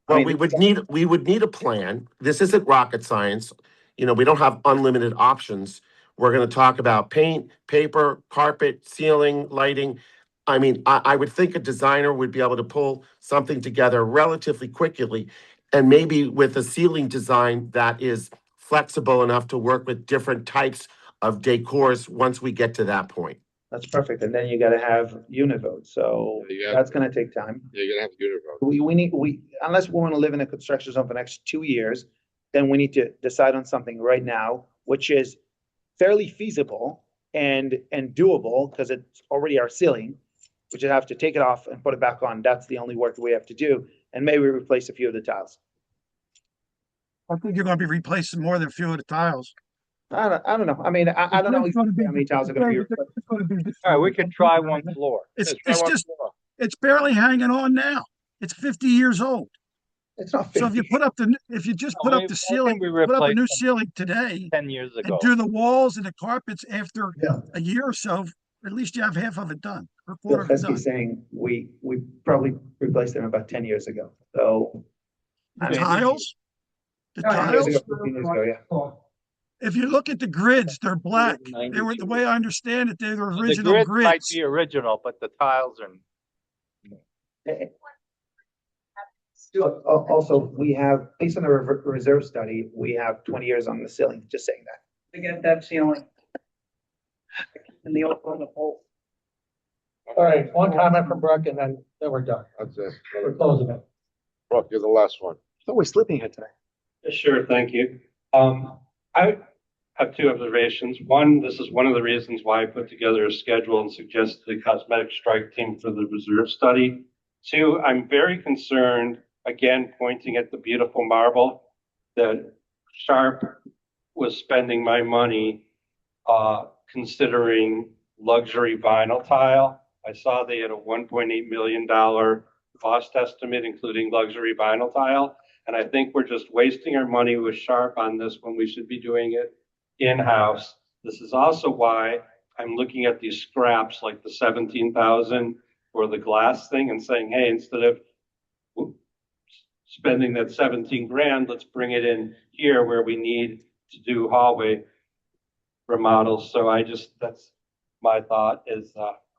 Well, we would need a plan. This isn't rocket science. You know, we don't have unlimited options. We're gonna talk about paint, paper, carpet, ceiling, lighting. I mean, I would think a designer would be able to pull something together relatively quickly, and maybe with a ceiling design that is flexible enough to work with different types of decors once we get to that point. That's perfect. And then you gotta have univote. So that's gonna take time. Yeah, you're gonna have to do it. Unless we wanna live in a construction zone for the next 2 years, then we need to decide on something right now, which is fairly feasible and doable, because it's already our ceiling. We just have to take it off and put it back on. That's the only work we have to do, and maybe replace a few of the tiles. I think you're gonna be replacing more than a few of the tiles. I don't know. I mean, I don't know how many tiles are gonna be. All right, we can try one floor. It's it's barely hanging on now. It's 50 years old. It's not So if you 50. if you just No, put up we- the I ceiling, think we put up a new replaced them ceiling today 10 years and ago. do the walls and the carpets after a year or so, at least you have half of it done, or a quarter of it done. Pesky's saying we probably replaced them about 10 years ago. So. The I mean, tiles? The 10 years tiles? ago, 15 years ago, yeah. If you look at the grids, they're black. They were, the way I understand it, they're the The original grids might grids. be original, but the tiles are. Also, we have, based on the reserve study, we have 20 years on the ceiling, just saying that. To get that ceiling. And the old, on the pole. All right, one comment from Brooke and then we're done. That's it. We're closing it. Brooke, you're the last one. Oh, we're sleeping here tonight. Sure, thank you. I have two observations. One, this is one of the reasons why I put together a schedule and suggested the cosmetic strike team for the reserve study. Two, I'm very concerned, again, pointing at the beautiful marble, that Sharp was spending my money considering luxury vinyl tile. I saw they had a $1.8 million cost estimate, including luxury vinyl tile. And I think we're just wasting our money with Sharp on this when we should be doing it in-house. This is also why I'm looking at these scraps like the 17,000 for the glass thing and saying, hey, instead of spending that 17 grand, let's bring it in here where we need to do hallway remodels. So that's my thought is,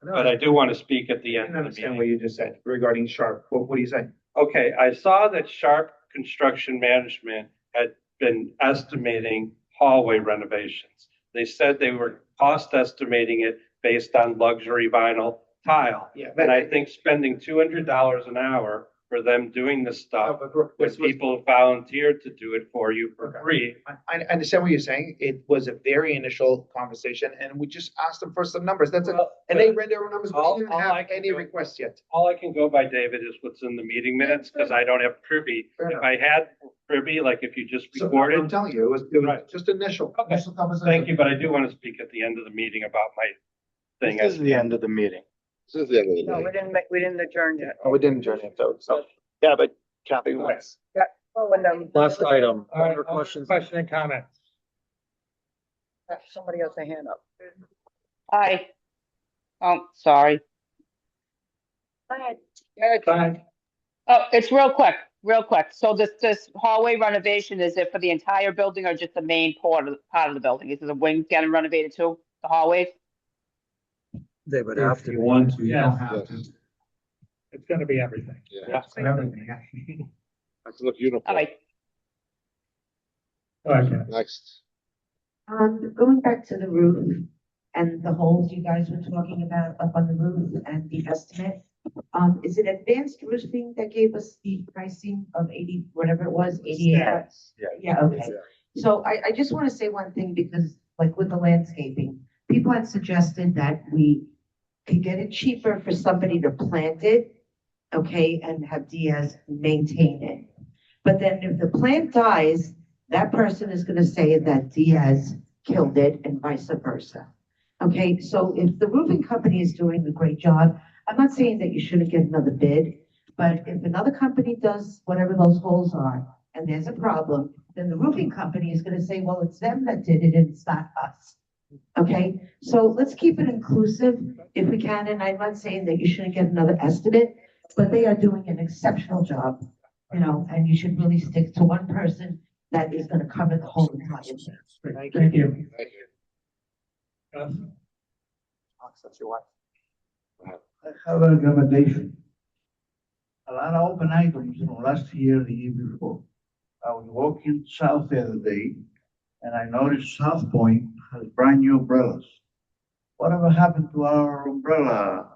but I do want to speak at the I end don't of the understand meeting. what you just said regarding Sharp. What do you say? Okay, I saw that Sharp Construction Management had been estimating hallway renovations. They said they were cost estimating it based on luxury vinyl tile. Yeah, And I think spending $200 an hour for them doing this stuff, when people volunteered to do it for you for free. I understand what you're saying. It was a very initial conversation, and we just asked them for some numbers. That's it. And they read their numbers. We didn't have any requests yet. All I can go by, David, is what's in the meeting minutes, because I don't have privy. If I had privy, like if you just So, recorded. I'm telling you, it was Right. just initial. Okay. Initial conversation. Thank you, but I do want to speak at the end of the meeting about my thing. This is the end of the meeting. This is the end of the No, meeting. we didn't adjourn yet. Oh, we didn't adjourn it, so, yeah, but Kathy was. Yeah. Oh, and Last item, All right, other questions? question and comments. somebody has a hand up. Hi. Oh, sorry. Go ahead. Fine. Oh, it's real quick. So this hallway renovation, is it for the entire building or just the main part of the building? Is the wing getting renovated too, the hallways? They would have to. want to, Yes. It's gonna be everything. Yeah. Everything. That's look All uniform. right, Okay. Next. Going back to the roof and the holes you guys were talking about up on the roof and the estimate. Is it Advanced Roofing that gave us the pricing of 80, whatever it was, 88? Yeah. Yeah, okay. So I just want to say one thing because like with the landscaping, people had suggested that we could get it cheaper for somebody to plant it, okay, and have Diaz maintain it. But then if the plant dies, that person is gonna say that Diaz killed it and vice versa. Okay, so if the roofing company is doing a great job, I'm not saying that you shouldn't get another bid, but if another company does whatever those holes are, and there's a problem, then the roofing company is gonna say, well, it's them that did it and it's not us. Okay, so let's keep it inclusive if we can, and I'm not saying that you shouldn't get another estimate, but they are doing an exceptional job, you know, and you should really stick to one person that is gonna cover the whole entire thing. Thank you. Thank you. Gus? That's your wife. I have a recommendation. A lot of open items from last year, the year before. I was walking south the other day and I noticed South Point has brand new umbrellas. Whatever happened to our umbrella?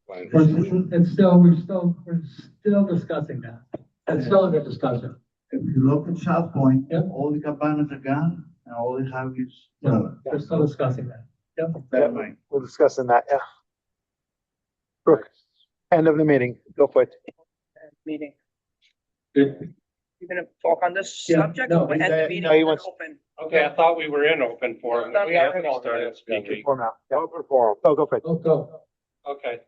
It's still, we're still discussing that. It's still under discussion. If you look at South Point, Yep. all the cabanas are gone and all they have is umbrella. We're still discussing that. Yep. That might. We're discussing that, yeah. Brooke, end of the meeting. Go for it. Meeting. Good. You're gonna talk on this Yeah, subject no, or end no, the meeting he and wants- open? Okay, I thought we were in open forum. No, We we are haven't in open. started speaking. For now. Yeah. Open forum. Go for it. Oh, go. Okay.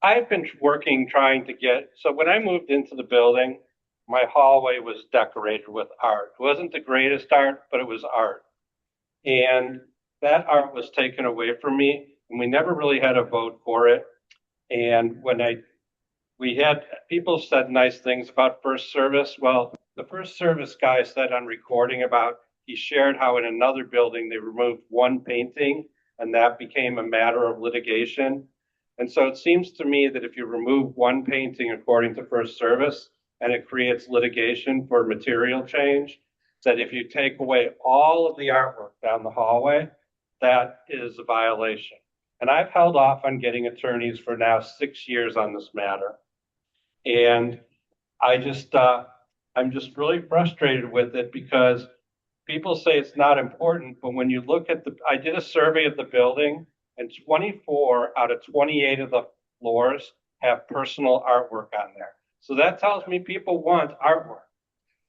I've been working trying to get, so when I moved into the building, my hallway was decorated with art. It wasn't the greatest art, but it was art. And that art was taken away from me, and we never really had a vote for it. And we had, people said nice things about First Service. Well, the First Service guy said on recording about, he shared how in another building, they removed one painting and that became a matter of litigation. And so it seems to me that if you remove one painting according to First Service and it creates litigation for material change, that if you take away all of the artwork down the hallway, that is a violation. And I've held off on getting attorneys for now 6 years on this matter. And I'm just really frustrated with it because people say it's not important, but when you look at I did a survey of the building and 24 out of 28 of the floors have personal artwork on there. So that tells me people want artwork.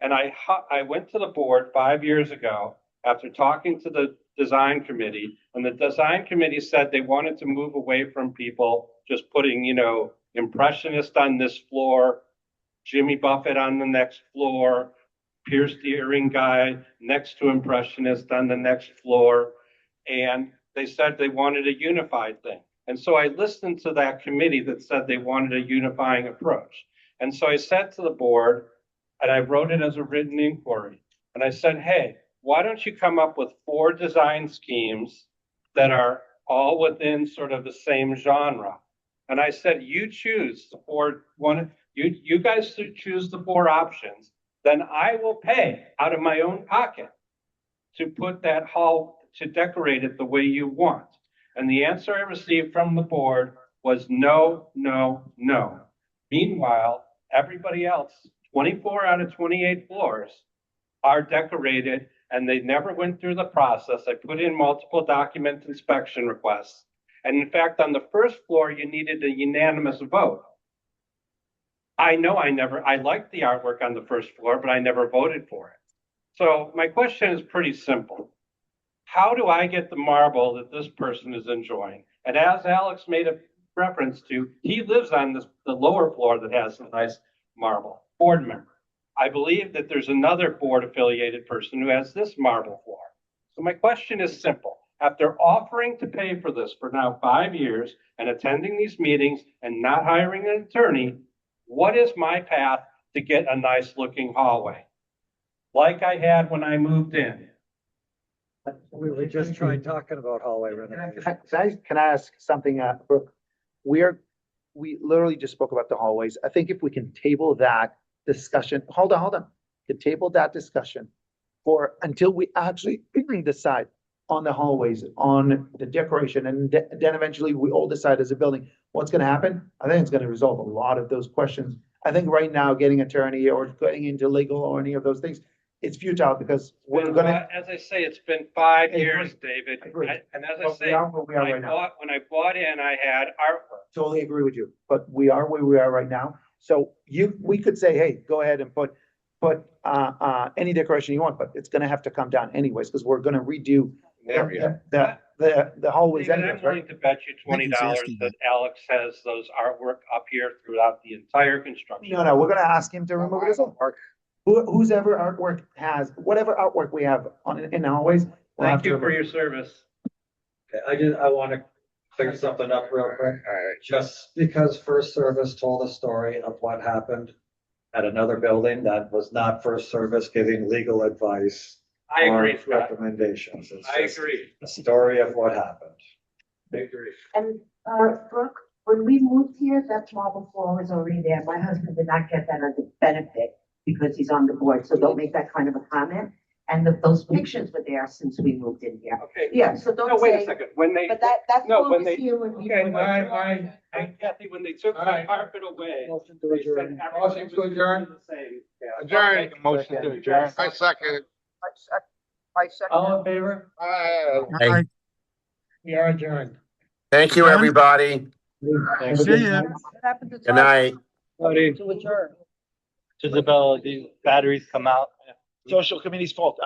And I went to the board 5 years ago after talking to the design committee, and the design committee said they wanted to move away from people just putting, impressionist on this floor, Jimmy Buffett on the next floor, Pierce the Earring Guy next to impressionist on the next floor. And they said they wanted a unified thing. And so I listened to that committee that said they wanted a unifying approach. And so I said to the board, and I wrote it as a written inquiry. And I said, hey, why don't you come up with 4 design schemes that are all within sort of the same genre? And I said, you choose the 4, you guys choose the 4 options, then I will pay out of my own pocket to put that hall, to decorate it the way you want. And the answer I received from the board was no, no, no. Meanwhile, everybody else, 24 out of 28 floors are decorated and they never went through the process. I put in multiple document inspection requests. And in fact, on the first floor, you needed a unanimous vote. I know I liked the artwork on the first floor, but I never voted for it. So my question is pretty simple. How do I get the marble that this person is enjoying? And as Alex made a reference to, he lives on the lower floor that has a nice marble, board member. I believe that there's another board affiliated person who has this marble floor. So my question is simple. After offering to pay for this for now 5 years and attending these meetings and not hiring an attorney, what is my path to get a nice looking hallway? Like I had when I moved in. We were just talking about hallway renovation. Can I ask something, Brooke? we literally just spoke about the hallways. I think if we can table that discussion, hold on. To table that discussion for, until we actually decide on the hallways, on the decoration, and then eventually we all decide as a building what's gonna happen. I think it's gonna resolve a lot of those questions. I think right now, getting attorney or getting into legal or any of those things, it's futile because we're gonna. As I say, it's been 5 I agree. years, David. I agree. And as I But say, we are where we are right now. when I bought in, I had artwork. Totally agree with you, but we are where we are right now. So we could say, hey, go ahead and put any decoration you want, but it's gonna have to come down anyways, because we're gonna redo the hallways David, I'm anyways, willing right? to bet you $20 that Alex has those artwork up here throughout the entire construction. No, we're gonna ask him to remove it as well. Whose ever artwork has, whatever artwork we have in the hallways. we'll have Thank to you for remove. your service. Okay, I want to clear something up real quick. Just because First Service told a story of what happened at another building, that was not First Service giving legal advice. I agree, or Scott. recommendations. It's I just agree. a story of what happened. I agree. And, Brooke, when we moved here, that marble floor was already there. My husband did not get that as a benefit because he's on the board, so don't make that kind of a comment. And those pictures were there since we moved in here. Okay. Yeah, so don't No, wait a say, second. When they, but that's No, what when was they- here when we. Okay, moved. Kathy, when they took All the right. carpet away. Motion to they said adjourn. everything Motion to was adjourn. the same. Yeah. Adjourn. Motion to adjourn. I second. I second. All in favor? I We are adjourned. Thank you, Done? everybody. see ya. What happened to Good night. To adjourn. Isabella, these batteries come out. Social committee's fault.